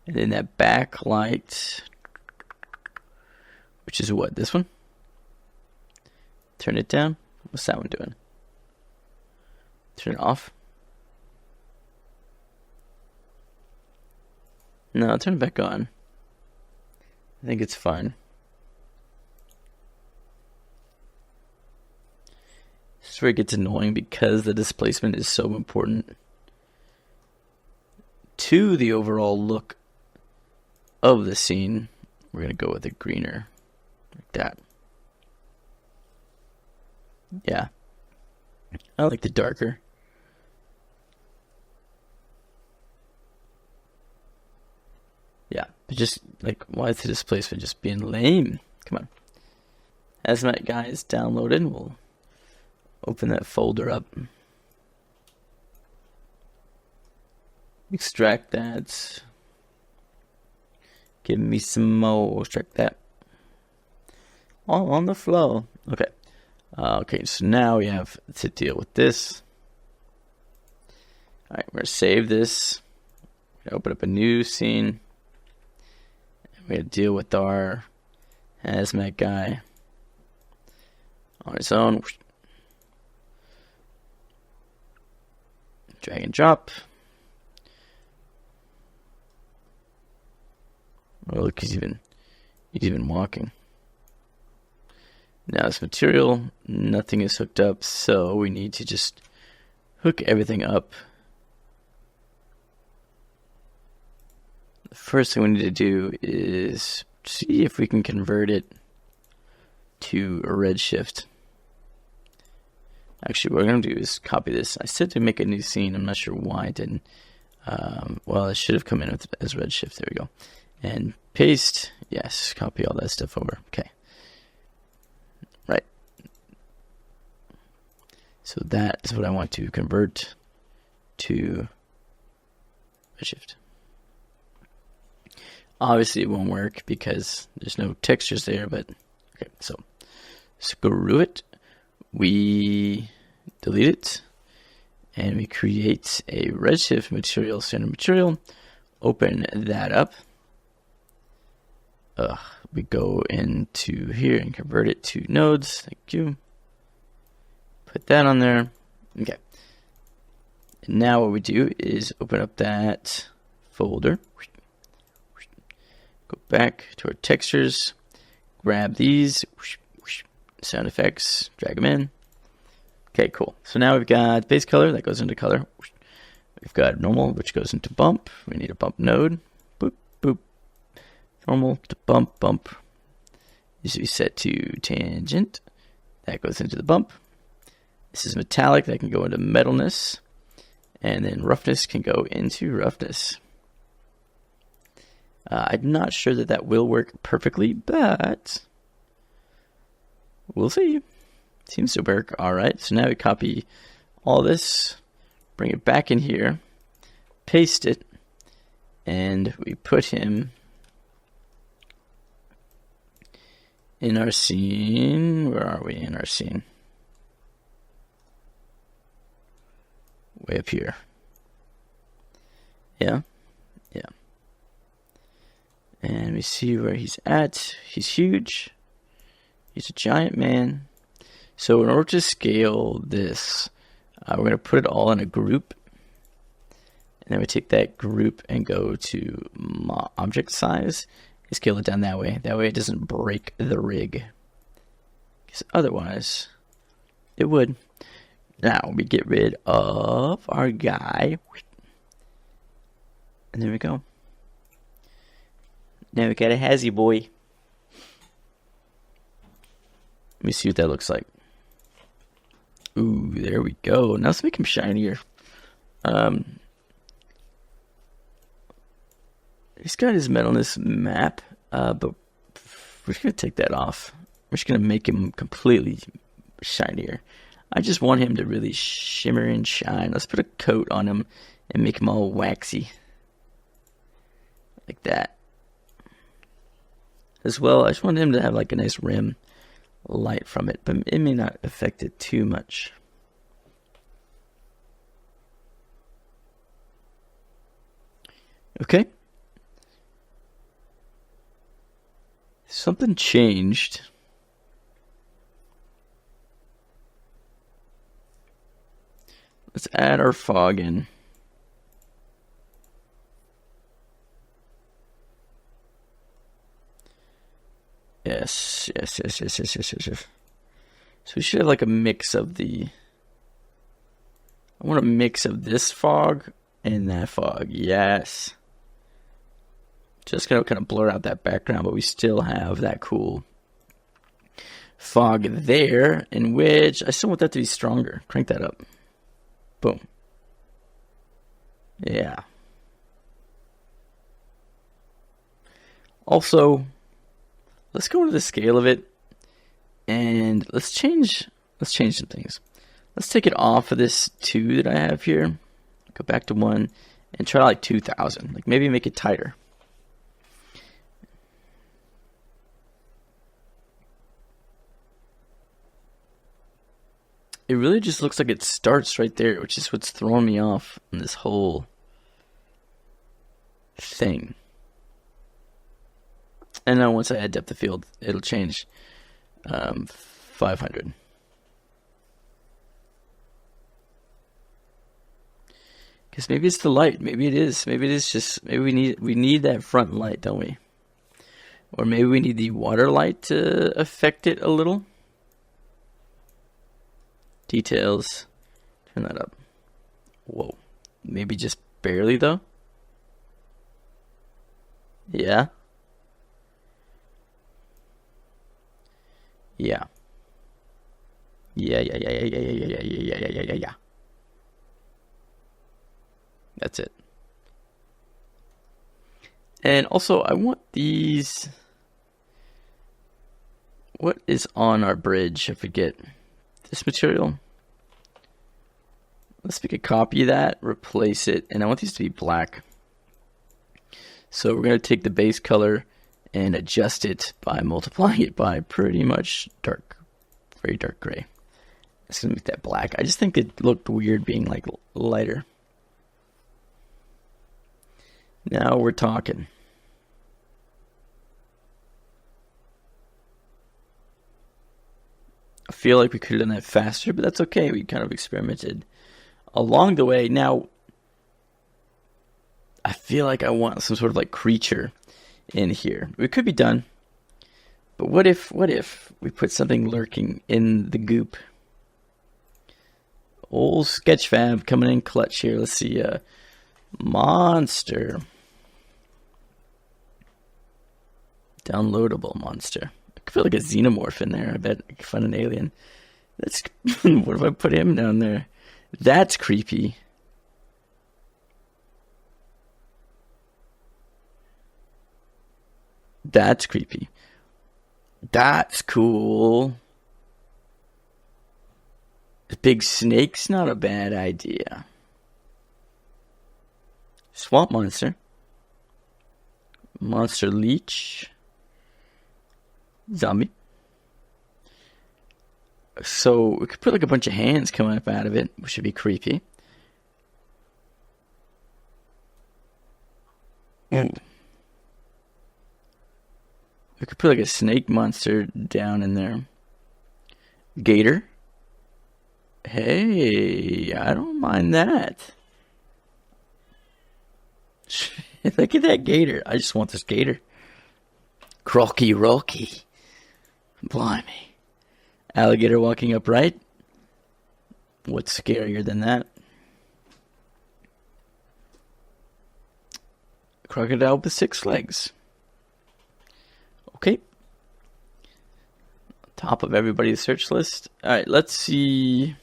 And then that backlight, which is what, this one? Turn it down. What's that one doing? Turn it off. No, turn it back on. I think it's fine. This is where it gets annoying because the displacement is so important to the overall look of the scene. We're going to go with a greener, like that. Yeah. I like the darker. Yeah, but just like, why is the displacement just being lame? Come on. As my guys downloaded, we'll open that folder up. Extract that. Give me some more. Extract that. All on the flow. Okay. Okay, so now we have to deal with this. Alright, we're going to save this. We're going to open up a new scene. We're going to deal with our hazmat guy on his own. Drag and drop. Oh, look, he's even walking. Now this material, nothing is hooked up, so we need to just hook everything up. The first thing we need to do is see if we can convert it to a Redshift. Actually, what we're going to do is copy this. I said to make a new scene. I'm not sure why I didn't. Well, it should have come in as Redshift. There we go. And paste. Yes, copy all that stuff over. Okay. Right. So that is what I want to convert to Redshift. Obviously, it won't work because there's no textures there, but okay, so screw it. We delete it, and we create a Redshift material, standard material. Open that up. We go into here and convert it to nodes. Thank you. Put that on there. Okay. And now what we do is open up that folder. Go back to our textures. Grab these. Sound effects. Drag them in. Okay, cool. So now we've got base color. That goes into color. We've got normal, which goes into bump. We need a bump node. Boop, boop. Normal to bump, bump. This is set to tangent. That goes into the bump. This is metallic. That can go into metalness. And then roughness can go into roughness. I'm not sure that that will work perfectly, but we'll see. Seems to work. All right. So now we copy all this, bring it back in here, paste it, and we put him in our scene. Where are we in our scene? Way up here. Yeah. Yeah. And we see where he's at. He's huge. He's a giant man. So in order to scale this, we're going to put it all in a group. then we take that group and go to object size and scale it down that way. That way it doesn't break the rig. Because otherwise, it would. Now we get rid of our guy. And there we go. Now we got a Hazzy boy. Let me see what that looks like. Ooh, there we go. Now let's make him shinier. He's got his metalness map, but we're just going to take that off. We're just going to make him completely shinier. I just want him to really shimmer and shine. Let's put a coat on him and make him all waxy. Like that. As well, I just want him to have like a nice rim light from it, but it may not affect it too much. Okay. Something changed. Let's add our fog in. Yes. So we should have like a mix of the... I want a mix of this fog and that fog. Yes. Just gonna kind of blur out that background, but we still have that cool fog there, in which I still want that to be stronger. Crank that up. Boom. Yeah. Also, let's go to the scale of it, and let's change some things. Let's take it off of this 2 that I have here. Go back to 1 and try like 2000. Like maybe make it tighter. It really just looks like it starts right there, which is what's throwing me off in this whole thing. And now once I add depth of field, it'll change 500. Because maybe it's the light. Maybe it is. Maybe it is just. Maybe we need that front light, don't we? Or maybe we need the water light to affect it a little. Details. Turn that up. Whoa. Maybe just barely though. Yeah. Yeah. Yeah. That's it. And also, I want these. What is on our bridge? I forget. This material. Let's make a copy of that, replace it, and I want these to be black. So we're going to take the base color and adjust it by multiplying it by pretty much dark, very dark gray. It's going to make that black. I just think it looked weird being like lighter. Now we're talking. I feel like we could have done that faster, but that's okay. We kind of experimented along the way. Now, I feel like I want some sort of like creature in here. It could be done, but what if we put something lurking in the goop? Old Sketchfab coming in clutch here. Let's see, monster. Downloadable monster. I feel like a xenomorph in there. I bet I could find an alien. That's what if I put him down there? That's creepy. That's creepy. That's cool. A big snake's not a bad idea. Swamp monster. Monster leech. Zombie. So we could put like a bunch of hands coming up out of it, which would be creepy. And we could put like a snake monster down in there. Gator. Hey, I don't mind that. Look at that gator. I just want this gator. Crocky Rocky. Blimey. Alligator walking upright. What's scarier than that? Crocodile with 6 legs. Okay. Top of everybody's search list. Alright, let's see.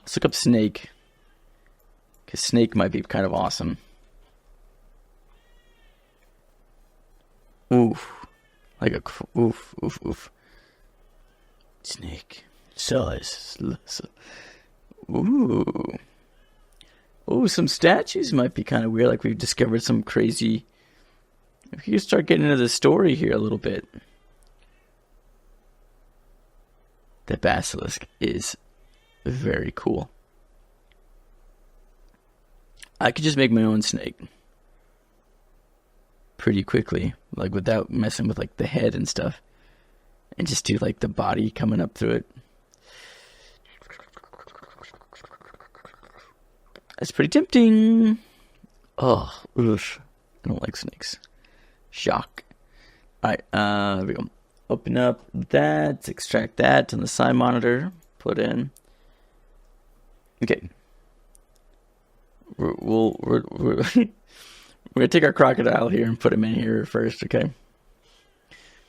Let's look up snake. Because snake might be kind of awesome. Oof. Like a... Oof, oof, oof. Snake. Size. Ooh. Oh, some statues might be kind of weird. Like we've discovered some crazy... If you can start getting into the story here a little bit. The basilisk is very cool. I could just make my own snake. Pretty quickly. Like without messing with like the head and stuff. And just do like the body coming up through it. That's pretty tempting. Oh, oof. I don't like snakes. Shock. Alright, there we go. Open up that, extract that on the side monitor, put in. Okay. We're gonna take our crocodile here and put him in here first, okay?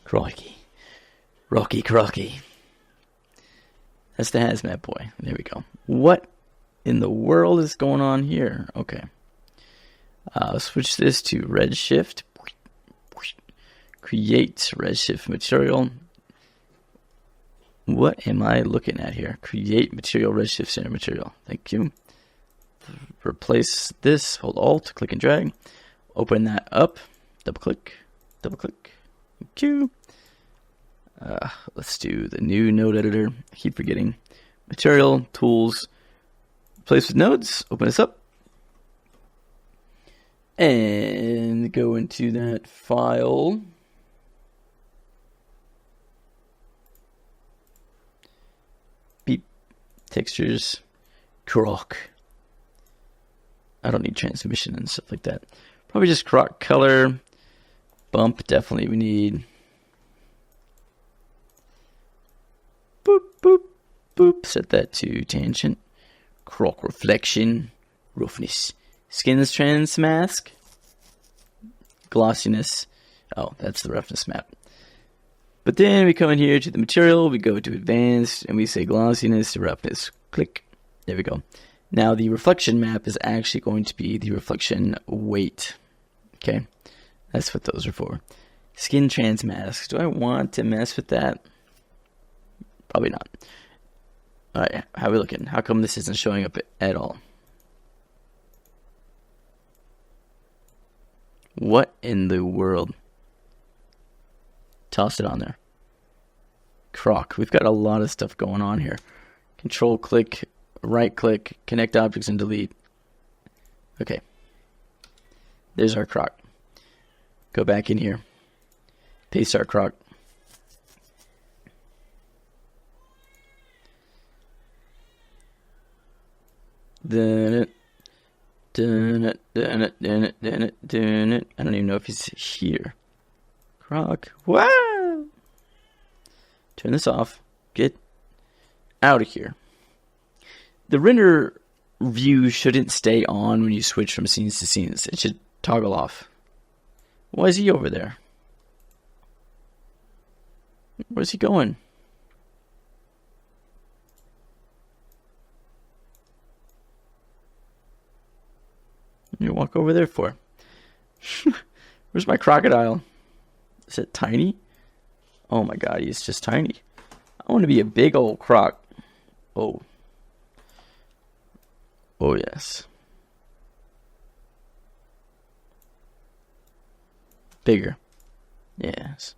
Crocky. Rocky Crocky. That's the hazmat boy. There we go. What in the world is going on here? Okay. Switch this to Redshift. Create Redshift material. What am I looking at here? Create material, Redshift center material. Thank you. Replace this. Hold Alt, click and drag. Open that up. Double click. Double click. Thank you. Let's do the new node editor. I keep forgetting. Material, tools. Replace with nodes. Open this up. And go into that file. Beep. Textures. Croc. I don't need transmission and stuff like that. Probably just croc color. Bump, definitely we need. Boop, boop, boop. Set that to tangent. Croc reflection. Roughness. Skins trans mask. Glossiness. Oh, that's the roughness map. But then we come in here to the material. We go to advanced and we say glossiness to roughness. Click. There we go. Now the reflection map is actually going to be the reflection weight. Okay. That's what those are for. Skin trans masks. Do I want to mess with that? Probably not. Alright, how are we looking? How come this isn't showing up at all? What in the world? Toss it on there. Croc. We've got a lot of stuff going on here. Control click, right click, connect objects and delete. Okay. There's our croc. Go back in here. Paste our croc. Dun it. Dun it, dun it, dun it, dun it, dun it. I don't even know if he's here. Croc. Wow! Turn this off. Get out of here. The render view shouldn't stay on when you switch from scenes to scenes. It should toggle off. Why is he over there? Where's he going? You walk over there for? Where's my crocodile? Is it tiny? Oh my god, he's just tiny. I want to be a big old croc. Oh. Oh yes. Bigger. Yes.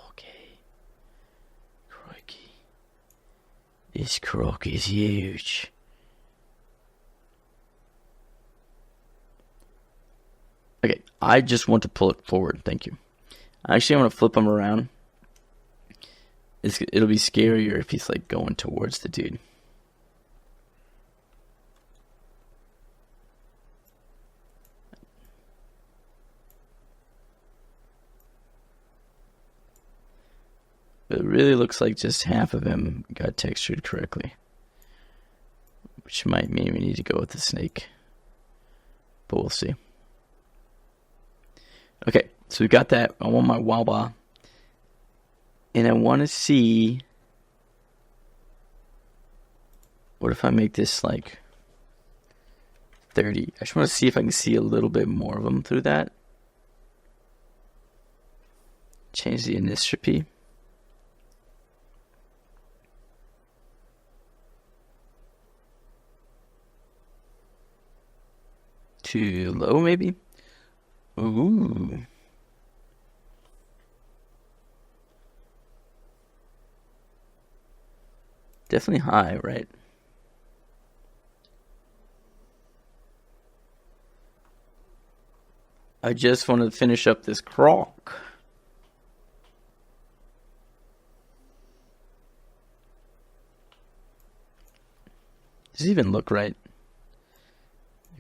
Okay. Crikey. This croc is huge. Okay, I just want to pull it forward. Thank you. Actually, I want to flip him around. It'll be scarier if he's like going towards the dude. It really looks like just half of him got textured correctly, which might mean we need to go with the snake, but we'll see. Okay, so we got that. I want my Wawa, and I want to see, what if I make this like 30? I just want to see if I can see a little bit more of them through that. Change the inistropy. Too low, maybe? Ooh. Definitely high, right? I just want to finish up this croc. Does it even look right?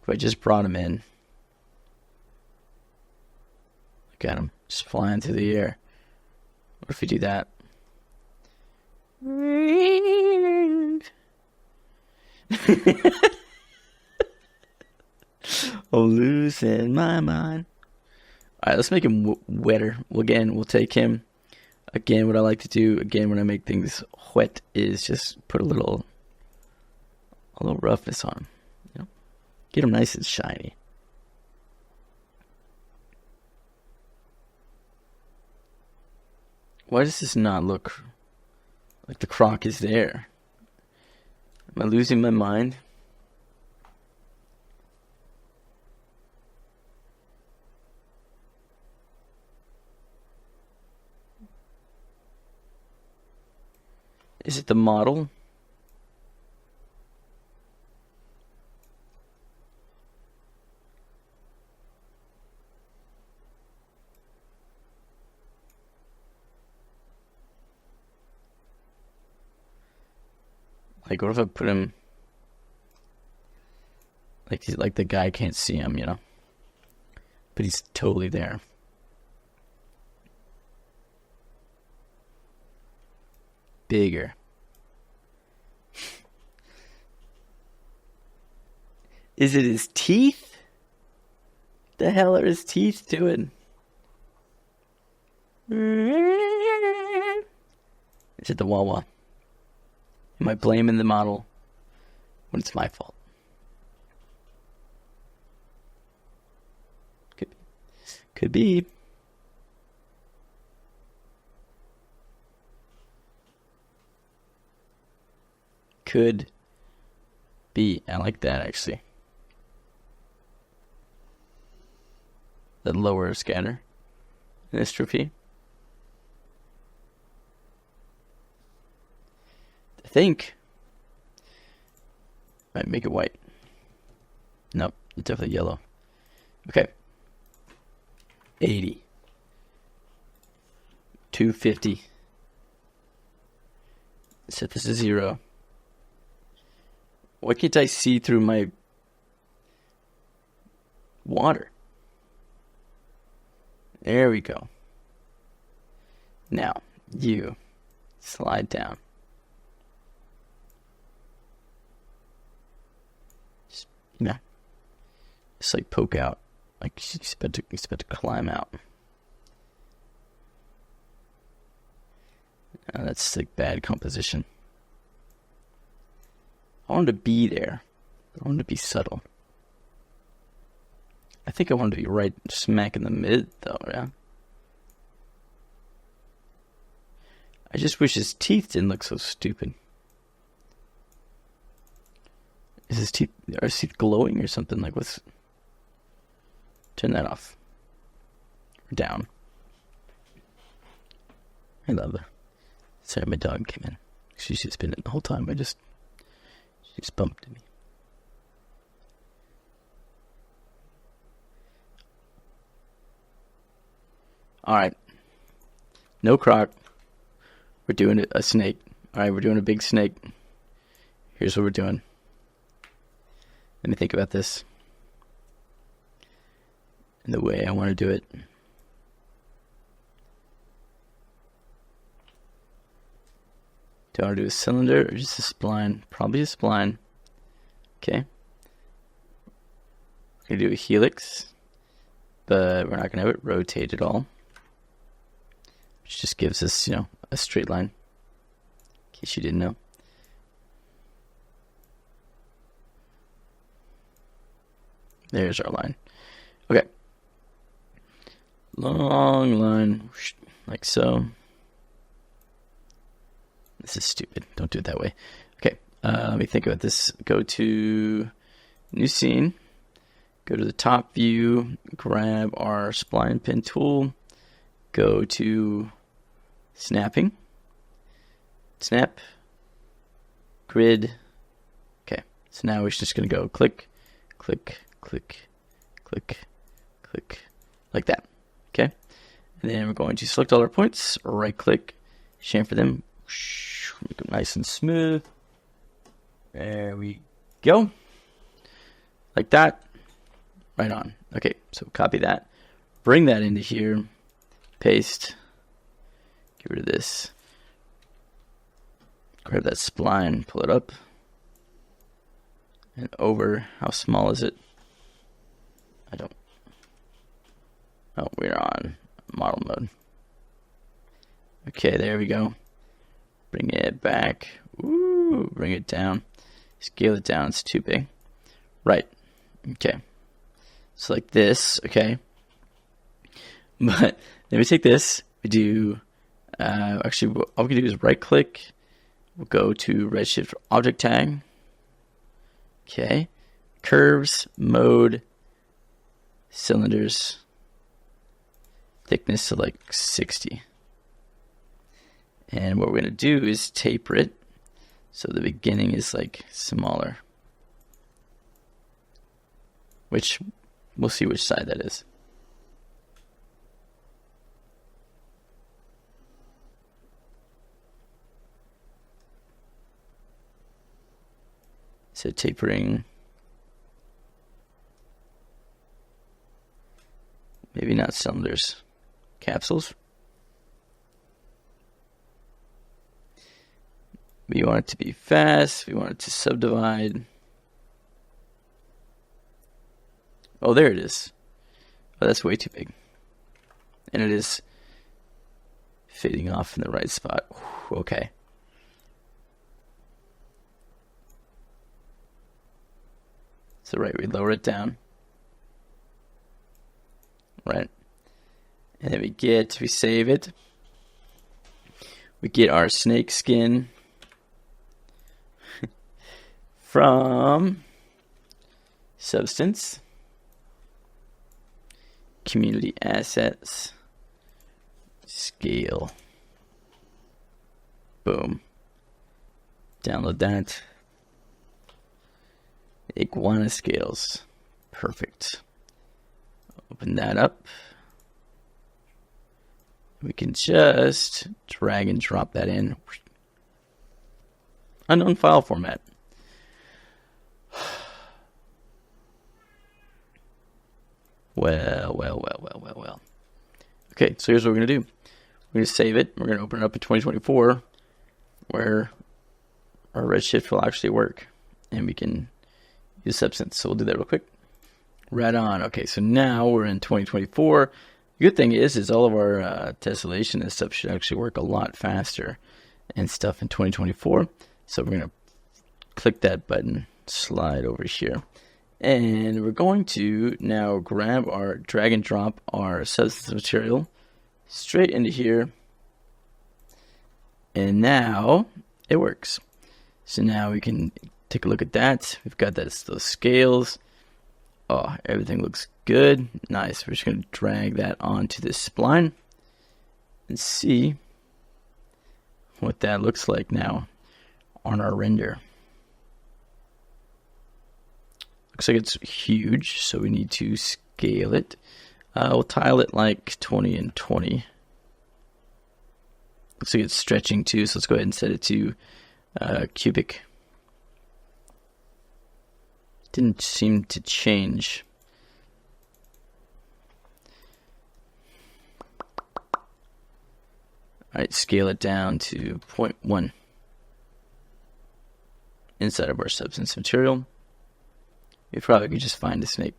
If I just brought him in. Look at him, just flying through the air. What if we do that? I'm losing my mind. Alright, let's make him wetter. Again, we'll take him. Again, what I like to do, again, when I make things wet, is just put a little roughness on him. You know? Get him nice and shiny. Why does this not look like the croc is there? Am I losing my mind? Is it the model? Like, what if I put him like he's like the guy can't see him, you know? But he's totally there. Bigger. Is it his teeth? The hell are his teeth doing? Is it the Wawa? Am I blaming the model when it's my fault? Could be. Could be. I like that, actually. The lower scatter. Inistropy. I think. Might make it white. Nope, it's definitely yellow. Okay. 80. 250. Set this to 0. Why can't I see through my water? There we go. Now, you slide down. Just like poke out. Like he's about to climb out. That's like bad composition. I wanted to be there. I wanted to be subtle. I think I wanted to be right smack in the mid though, yeah. I just wish his teeth didn't look so stupid. Are his teeth glowing or something? Like what's... Turn that off. Or down. I love her. Sorry, my dog came in. She's just been in the whole time. She just bumped me. Alright. No croc. We're doing a snake. Alright, we're doing a big snake. Here's what we're doing. Let me think about this. And the way I want to do it. Gotta do a cylinder or just a spline? Probably a spline. Okay. We're gonna do a helix, but we're not gonna have it rotate at all, which just gives us, you know, a straight line. In case you didn't know. There's our line. Okay. Long line, like so. This is stupid. Don't do it that way. Okay. Let me think about this. Go to new scene. Go to the top view. Grab our spline pin tool. Go to snapping. Snap. Grid. Okay. So now we're just going to go click, click, click, click, click, like that. Okay. And then we're going to select all our points. Right click. Chamfer them. Make them nice and smooth. There we go. Like that. Right on. Okay, so copy that. Bring that into here. Paste. Get rid of this. Grab that spline. Pull it up. And over. How small is it? I don't. Oh, we're on model mode. Okay, there we go. Bring it back. Ooh, bring it down. Scale it down. It's too big. Right. Okay. So like this. Okay. But then we take this. We do. Actually, all we can do is right click. We'll go to Redshift object tag. Okay. Curves, mode, cylinders. Thickness to like 60. And what we're going to do is taper it so the beginning is like smaller. Which, we'll see which side that is. So tapering. Maybe not cylinders. Capsules. We want it to be fast. We want it to subdivide. Oh, there it is. Oh, that's way too big. And it is fading off in the right spot. Whew, okay. So right, we lower it down. Right. And then we save it. We get our snake skin from Substance, Community Assets, Scale. Boom. Download that. Iguana scales. Perfect. Open that up. We can just drag and drop that in. Unknown file format. Well. Okay, so here's what we're going to do. We're going to save it. We're going to open it up in 2024 where our Redshift will actually work. And we can use Substance. So we'll do that real quick. Right on. Okay, so now we're in 2024. The good thing is all of our tessellation and stuff should actually work a lot faster and stuff in 2024. So we're going to click that button, slide over here. And we're going to now drag and drop our substance material straight into here. And now it works. So now we can take a look at that. We've got those scales. Oh, everything looks good. Nice. We're just going to drag that onto this spline and see what that looks like now on our render. Looks like it's huge, so we need to scale it. We'll tile it like 20 and 20. Looks like it's stretching too, so let's go ahead and set it to cubic. Didn't seem to change. Alright, scale it down to 0.1. inside of our substance material. We probably could just find a snake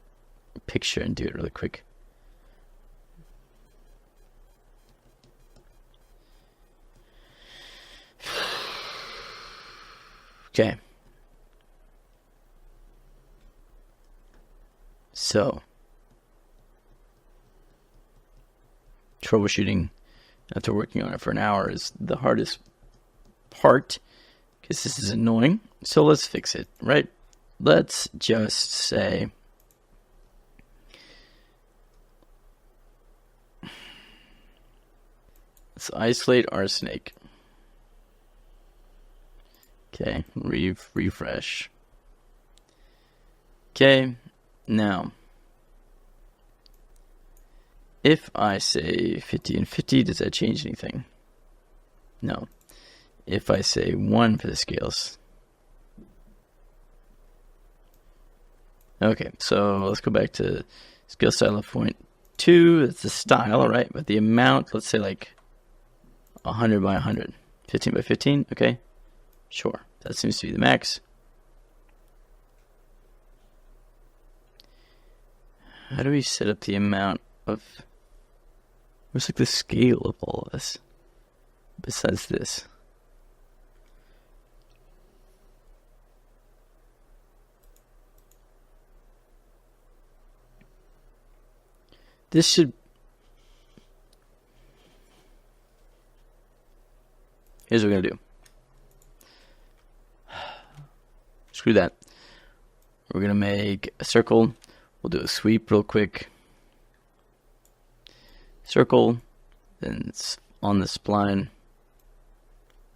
picture and do it really quick. Okay. So, troubleshooting after working on it for an hour is the hardest part because this is annoying. So let's fix it, right? Let's just say let's isolate our snake. Okay, refresh. Okay, now if I say 50 and 50, does that change anything? No. If I say 1 for the scales. Okay, so let's go back to scale style of 0.2. That's the style, right? But the amount, let's say like 100 by 100. 15 by 15, okay? Sure, that seems to be the max. How do we set up the amount of... What's like the scale of all of this? Besides this. This should... Here's what we're going to do. Screw that. We're going to make a circle. We'll do a sweep real quick. Circle. Then it's on the spline.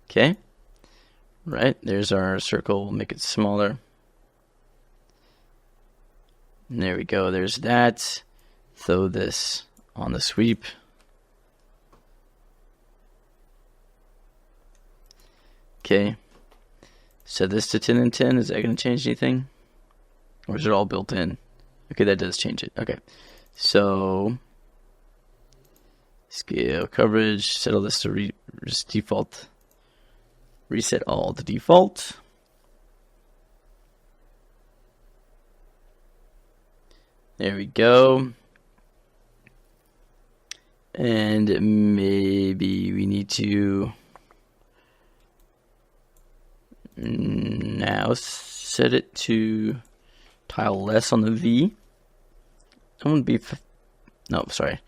Okay. Right. There's our circle. We'll make it smaller. And there we go. There's that. Throw this on the sweep. Okay. Set this to 10 and 10. Is that going to change anything? Or is it all built in? Okay, that does change it. Okay. So, scale coverage. Set all this to just default. Reset all to default. There we go. And maybe we need to now set it to tile less on the V. That wouldn't be, no, sorry,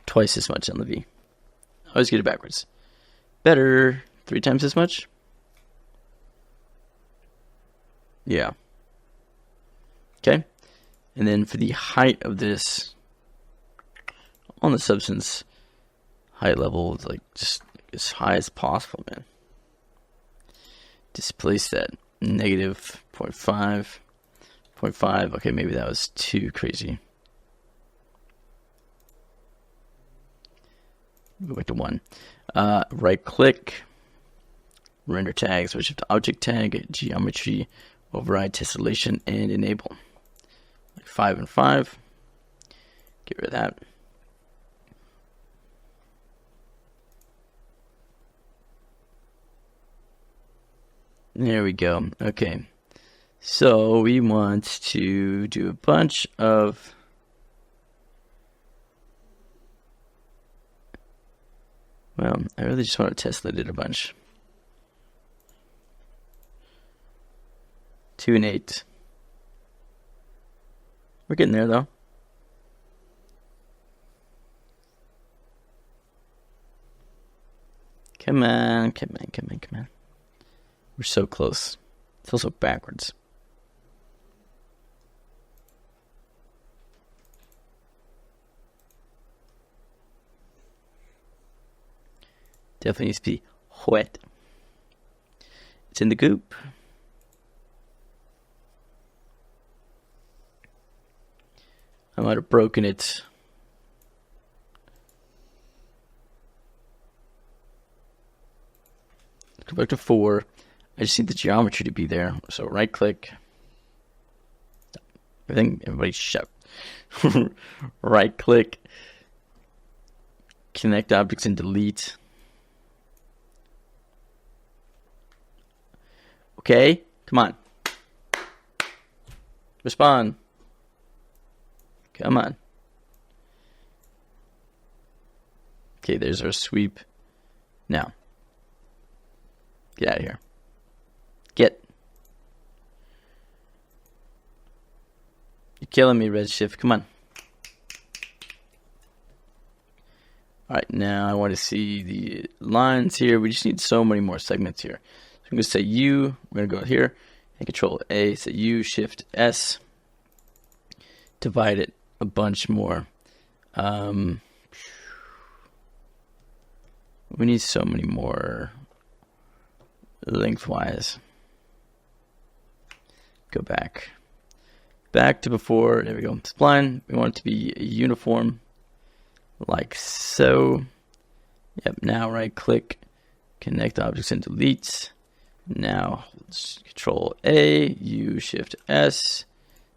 twice as much on the V. I always get it backwards. Better, 3 times as much? Yeah. Okay. And then for the height of this, on the substance, height level is like just as high as possible, man. Displace that negative 0.5. 0.5. Okay, maybe that was too crazy. Go back to 1. Right click, render tag, switch to object tag, geometry, override tessellation, and enable. Like 5 and 5. Get rid of that. There we go. Okay. So we want to do a bunch of I really just want to tessellate it a bunch. 2 and 8. We're getting there though. Come on, come on, come on, come on. We're so close. It's also backwards. Definitely needs to be wet. It's in the goop. I might have broken it. Go back to 4. I just need the geometry to be there. So right click. Everybody shut. Right click. Connect objects and delete. Okay, come on. Respond. Come on. Okay, there's our sweep. Now, get out of here. Get. You're killing me, Redshift. Come on. Alright, now I want to see the lines here. We just need so many more segments here. So I'm going to say U. We're going to go here and Control A. Say U, Shift S. Divide it a bunch more. We need so many more lengthwise. Go back. Back to before. There we go. Spline. We want it to be uniform. Like so. Yep. Now right click. Connect objects and delete. Now let's Control A. U, Shift S.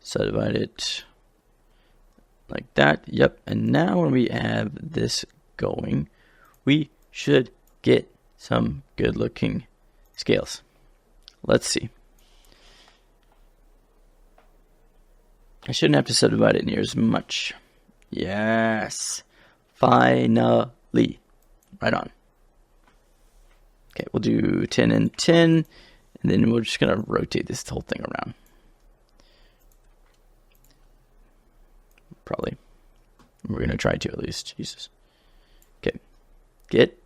Subdivide it. Like that. Yep. And now when we have this going, we should get some good looking scales. Let's see. I shouldn't have to subdivide it near as much. Yes. Finally. Right on. Okay, we'll do 10 and 10. And then we're just going to rotate this whole thing around. Probably. We're going to try to at least. Jesus. Okay. Get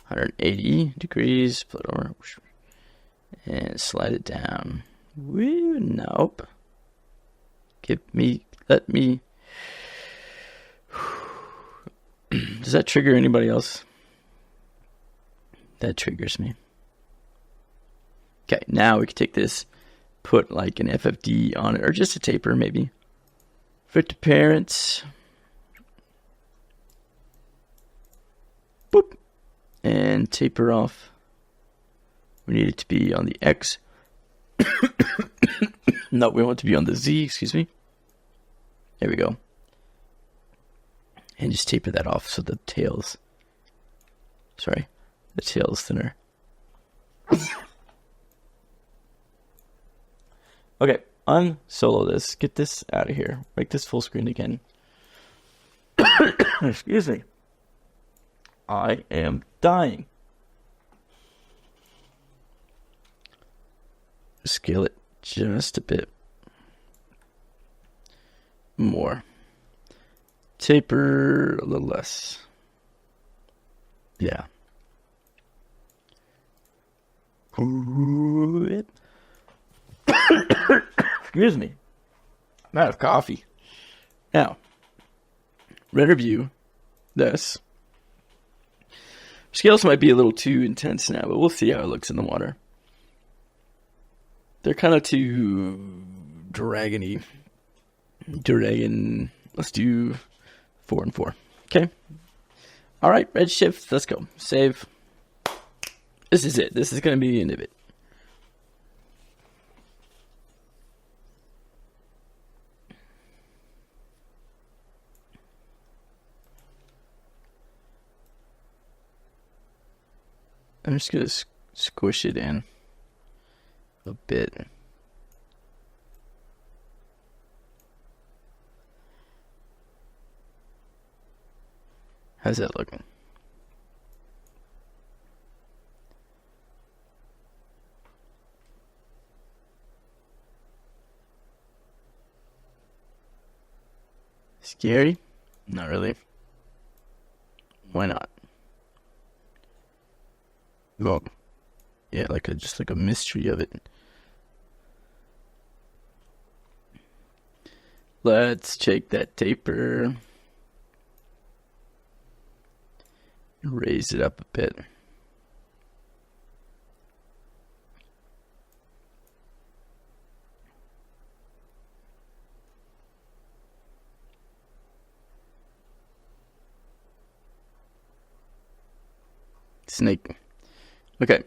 180 degrees. Flip it over. And slide it down. Woo, nope. Let me. Does that trigger anybody else? That triggers me. Okay, now we can take this, put like an FFD on it, or just a taper maybe. Fit to parents. Boop. And taper off. We need it to be on the X. No, we want it to be on the Z, excuse me. There we go. And just taper that off so the tail's, the tail's thinner. Okay, unsolo this. Get this out of here. Make this full screen again. Excuse me. I am dying. Scale it just a bit more. Taper a little less. Yeah. Excuse me. I'm out of coffee. Now, render view this. Scales might be a little too intense now, but we'll see how it looks in the water. They're kind of too dragony. Let's do 4 and 4. Okay. All right, Redshift. Let's go. Save. This is it. This is going to be the end of it. I'm just going to squish it in a bit. How's that looking? Scary? Not really. Why not? Well, yeah, just like a mystery of it. Let's check that taper. Raise it up a bit. Snake. Okay.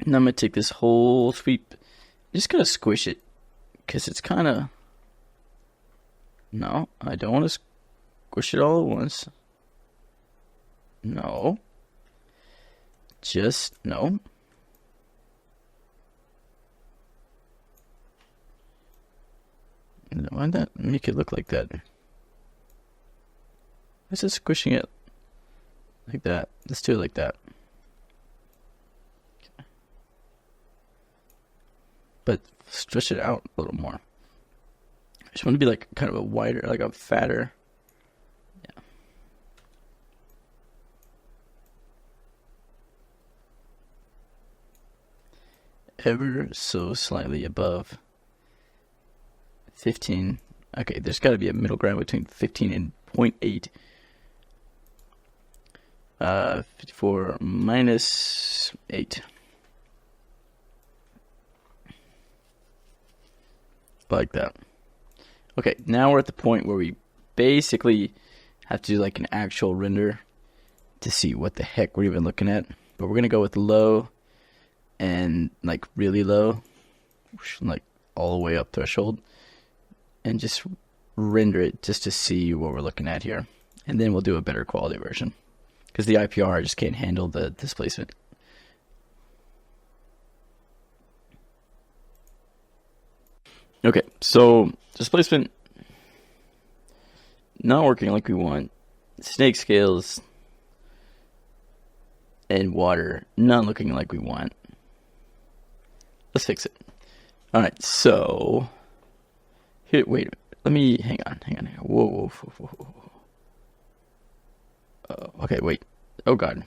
Now I'm going to take this whole sweep. Just going to squish it. Because it's kind of... No, I don't want to squish it all at once. No. just, no. Why not make it look like that? Let's just squishing it like that. Let's do it like that. Okay. But stretch it out a little more. I just want to be like kind of a wider, like a fatter. Yeah. Ever so slightly above 15. Okay, there's got to be a middle ground between 15 and 0.8. 54 minus 8. Like that. Okay, now we're at the point where we basically have to do like an actual render to see what the heck we're even looking at. But we're going to go with low and like really low, like all the way up threshold, and just render it just to see what we're looking at here. And then we'll do a better quality version, because the IPR just can't handle the displacement. Okay, so displacement not working like we want. Snake scales and water not looking like we want. Let's fix it. All right, so here, wait a minute. Let me hang on. Whoa. Okay, wait. Oh God.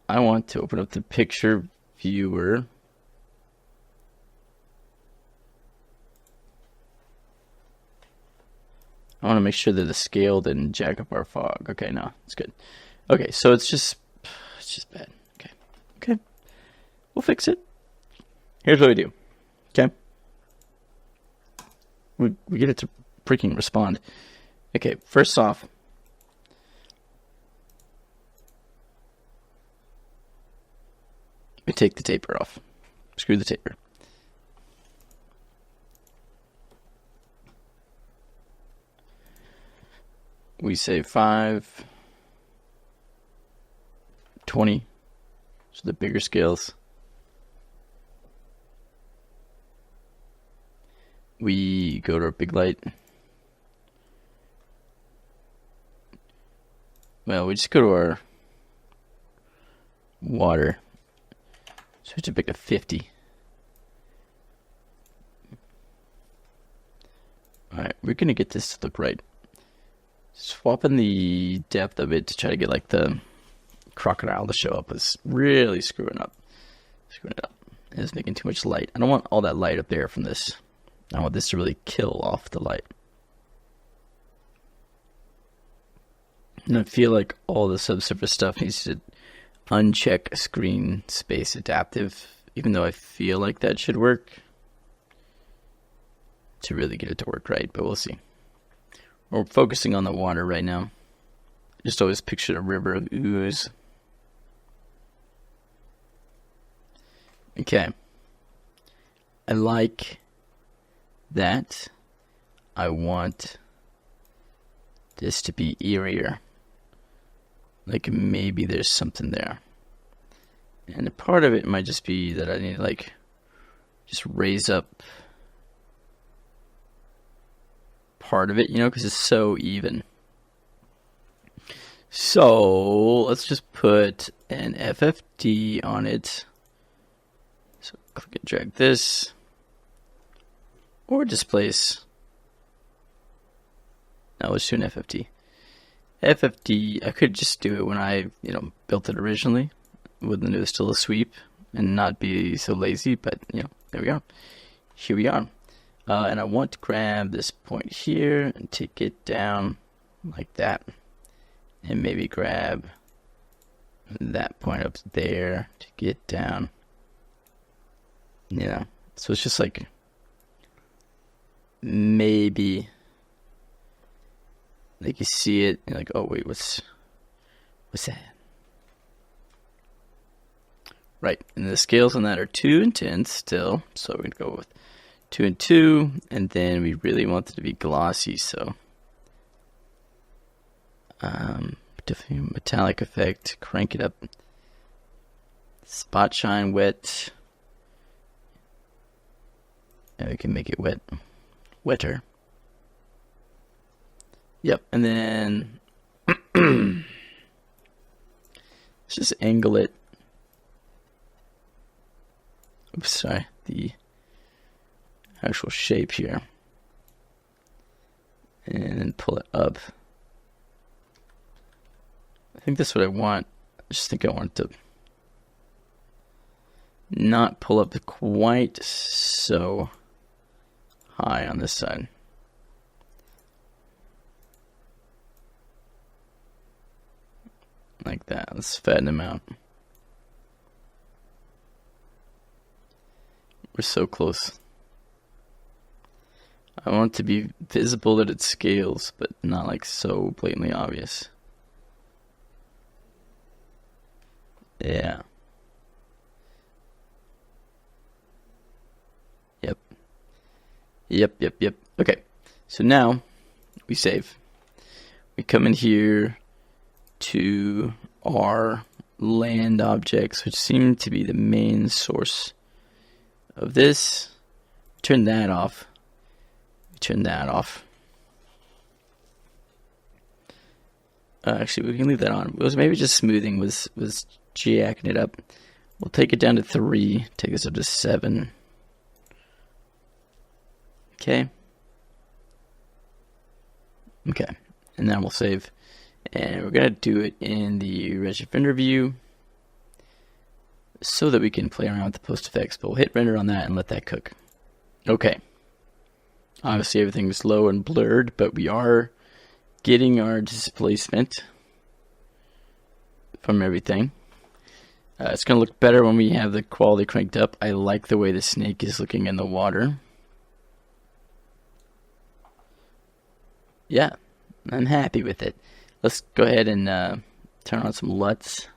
I want to open up the picture viewer. I want to make sure that the scale didn't jack up our fog. Okay, no, it's good. Okay, so it's just bad. Okay, we'll fix it. Here's what we do. Okay, we get it to freaking respond. Okay, first off, we take the taper off. Screw the taper. We say 5, 20, so the bigger scales. We go to our big light. Well, we just go to our water. Switch it back to 50. Alright, we're going to get this to look right. Swapping the depth of it to try to get like the crocodile to show up is really screwing it up. It's making too much light. I don't want all that light up there from this. I want this to really kill off the light. And I feel like all the subsurface stuff needs to uncheck screen space adaptive, even though I feel like that should work to really get it to work right, but we'll see. We're focusing on the water right now. Just always pictured a river of ooze. Okay. I like that. I want this to be eerier. Like maybe there's something there. And a part of it might just be that I need to like just raise up part of it, you know, because it's so even. So let's just put an FFD on it. So click and drag this, or displace. No, let's do an FFD. FFD, I could just do it when I, built it originally. Wouldn't do still a sweep and not be so lazy, but there we go. Here we are. And I want to grab this point here and take it down like that. And maybe grab that point up there to get down. So it's just like maybe like you see it and like, oh wait, what's that? Right, and the scales on that are 2 and 10 still, so we're gonna go with 2 and 2, and then we really want it to be glossy, so definitely metallic effect, crank it up Spot shine wet. And we can make it wetter. Yep, and then let's just angle it. Oops, sorry, the actual shape here. And then pull it up. I think that's what I want. I just think I want to not pull up quite so high on this side. Like that. Let's fatten them out. We're so close. I want it to be visible that it scales, but not like so blatantly obvious. Yeah. Yep. Okay. So now we save. We come in here to our land objects, which seem to be the main source of this. Turn that off. Turn that off. Actually, we can leave that on. It was maybe just smoothing was jacking it up. We'll take it down to 3. Take this up to 7. Okay. Okay. And then we'll save. And we're going to do it in the Redshift render view so that we can play around with the post effects. But we'll hit render on that and let that cook. Okay. Obviously everything's low and blurred, but we are getting our displacement from everything. It's going to look better when we have the quality cranked up. I like the way the snake is looking in the water. Yeah, I'm happy with it. Let's go ahead and turn on some LUTs.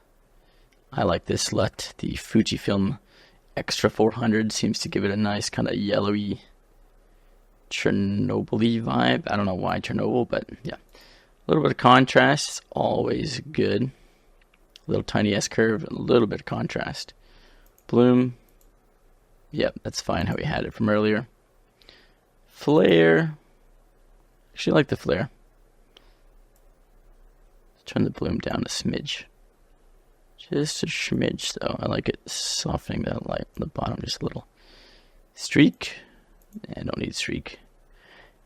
I like this LUT. The Fujifilm Extra 400 seems to give it a nice kind of yellowy Chernobyl-y vibe. I don't know why Chernobyl, but yeah. A little bit of contrast is always good. A little tiny S-curve, a little bit of contrast. Bloom. Yep, that's fine how we had it from earlier. Flare. Actually, I like the flare. Let's turn the bloom down a smidge. Just a smidge, though. I like it softening that light on the bottom just a little. Streak. I don't need streak.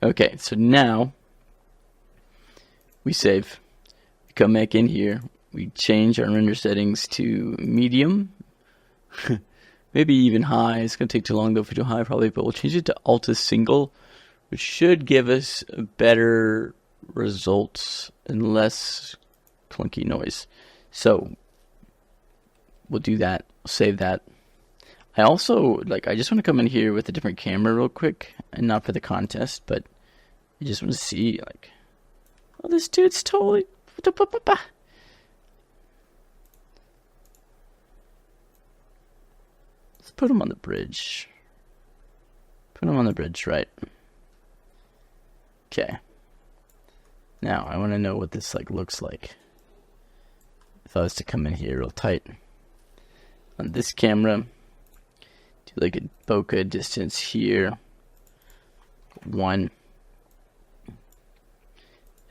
Okay, so now we save. We come back in here. We change our render settings to medium. Maybe even high. It's going to take too long though if we do high probably, but we'll change it to Alta Single, which should give us better results and less clunky noise. So we'll do that. We'll save that. I also, I just want to come in here with a different camera real quick, and not for the contest, but I just want to see, oh, this dude's totally... Let's put him on the bridge. Put him on the bridge, right. Okay. Now, I want to know what this, looks like. If I was to come in here real tight. On this camera... do a bokeh distance here, 1,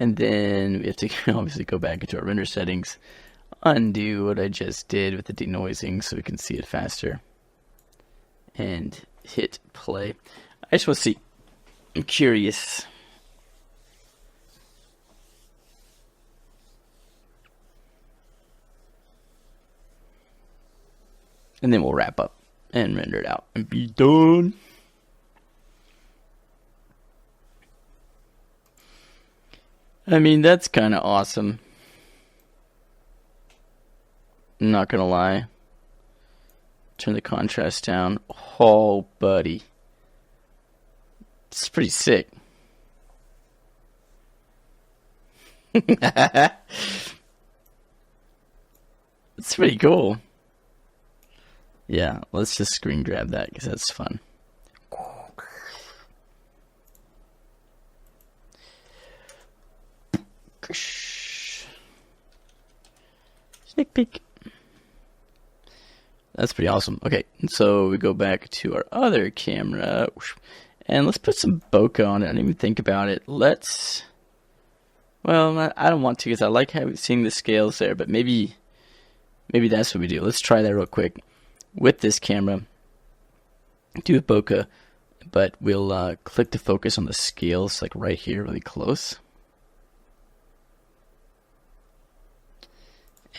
and then we have to obviously go back into our render settings, undo what I just did with the denoising so we can see it faster, and hit play. I just want to see. I'm curious. And then we'll wrap up and render it out and be done. I mean, that's kind of awesome. I'm not gonna lie. Turn the contrast down. Oh, buddy. It's pretty sick. It's pretty cool. Yeah, let's just screen grab that because that's fun. Sneak peek. that's pretty awesome. Okay, so we go back to our other camera, and let's put some bokeh on it. I didn't even think about it. Well, I don't want to because I like seeing the scales there, but maybe that's what we do. Let's try that real quick with this camera. Do a bokeh, but we'll click to focus on the scales, like right here, really close.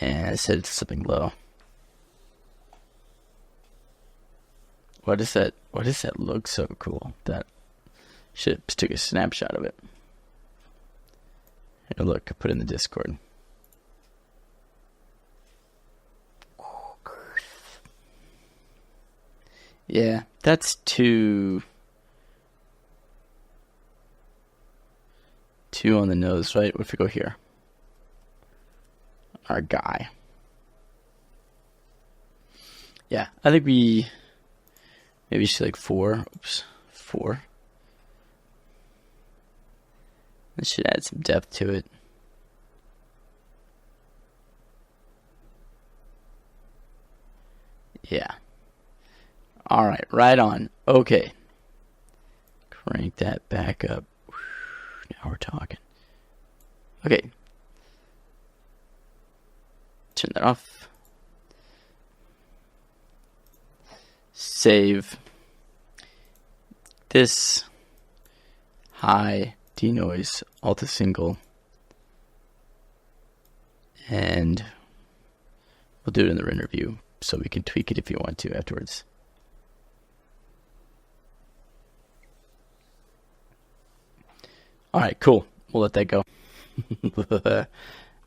And I said something low. Why does that look so cool? That should just took a snapshot of it. Here, look, I put it in the Discord. Yeah, that's too on the nose, right? What if we go here? Our guy. Yeah, I think maybe should like 4. Oops, 4. This should add some depth to it. Yeah. All right, right on. Okay. Crank that back up. Now we're talking. Okay. Turn that off. Save this high denoise alt single, and we'll do it in the render view so we can tweak it if you want to afterwards. All right, cool. We'll let that go. It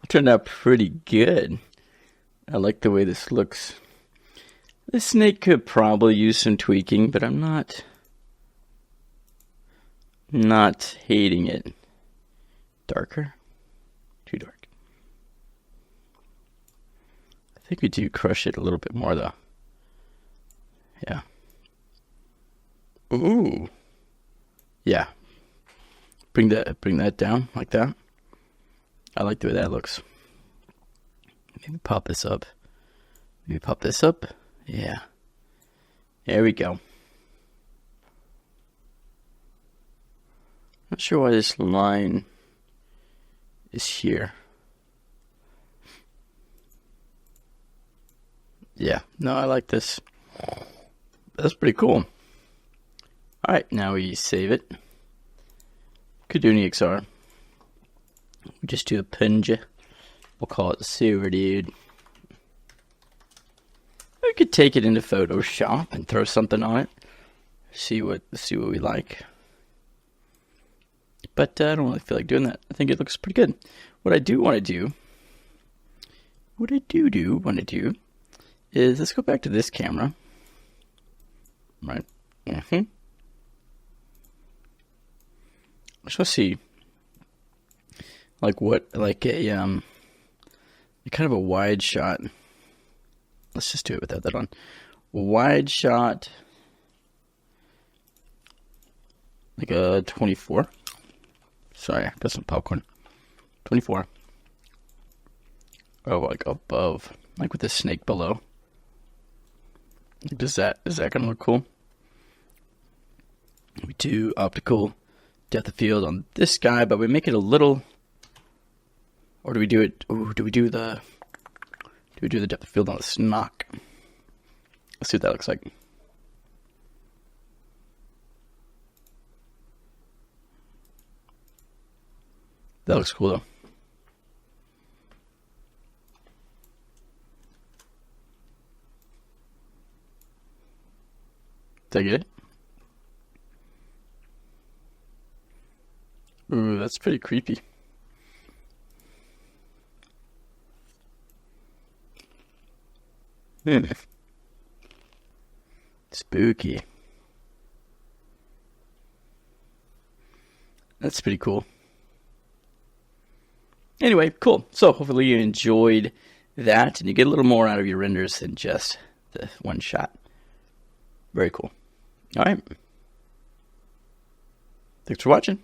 turned out pretty good. I like the way this looks. The snake could probably use some tweaking, but I'm not hating it. Darker? Too dark. I think we do crush it a little bit more though. Yeah. Ooh. Yeah. Bring that down like that. I like the way that looks. Maybe pop this up. Maybe pop this up. Yeah. There we go. Not sure why this line is here. Yeah. No, I like this. That's pretty cool. Alright, now we save it. Could do an EXR. We'll just do a plunger. We'll call it the sewer, dude. We could take it into Photoshop and throw something on it. See what we like. But I don't really feel like doing that. I think it looks pretty good. What I do want to do is let's go back to this camera. Right. I just want to see like a kind of a wide shot. Let's just do it without that on. Wide shot, like a 24. Sorry, I got some popcorn. 24. Oh, like above, like with the snake below. Is that gonna look cool? We do optical depth of field on this guy, but we make it a little. Or do we do it? Ooh, do we do the depth of field on the snock? Let's see what that looks like. That looks cool though. Did I get it? Ooh, that's pretty creepy. Spooky. That's pretty cool. Anyway, cool. So hopefully you enjoyed that and you get a little more out of your renders than just the one shot. Very cool. All right. Thanks for watching.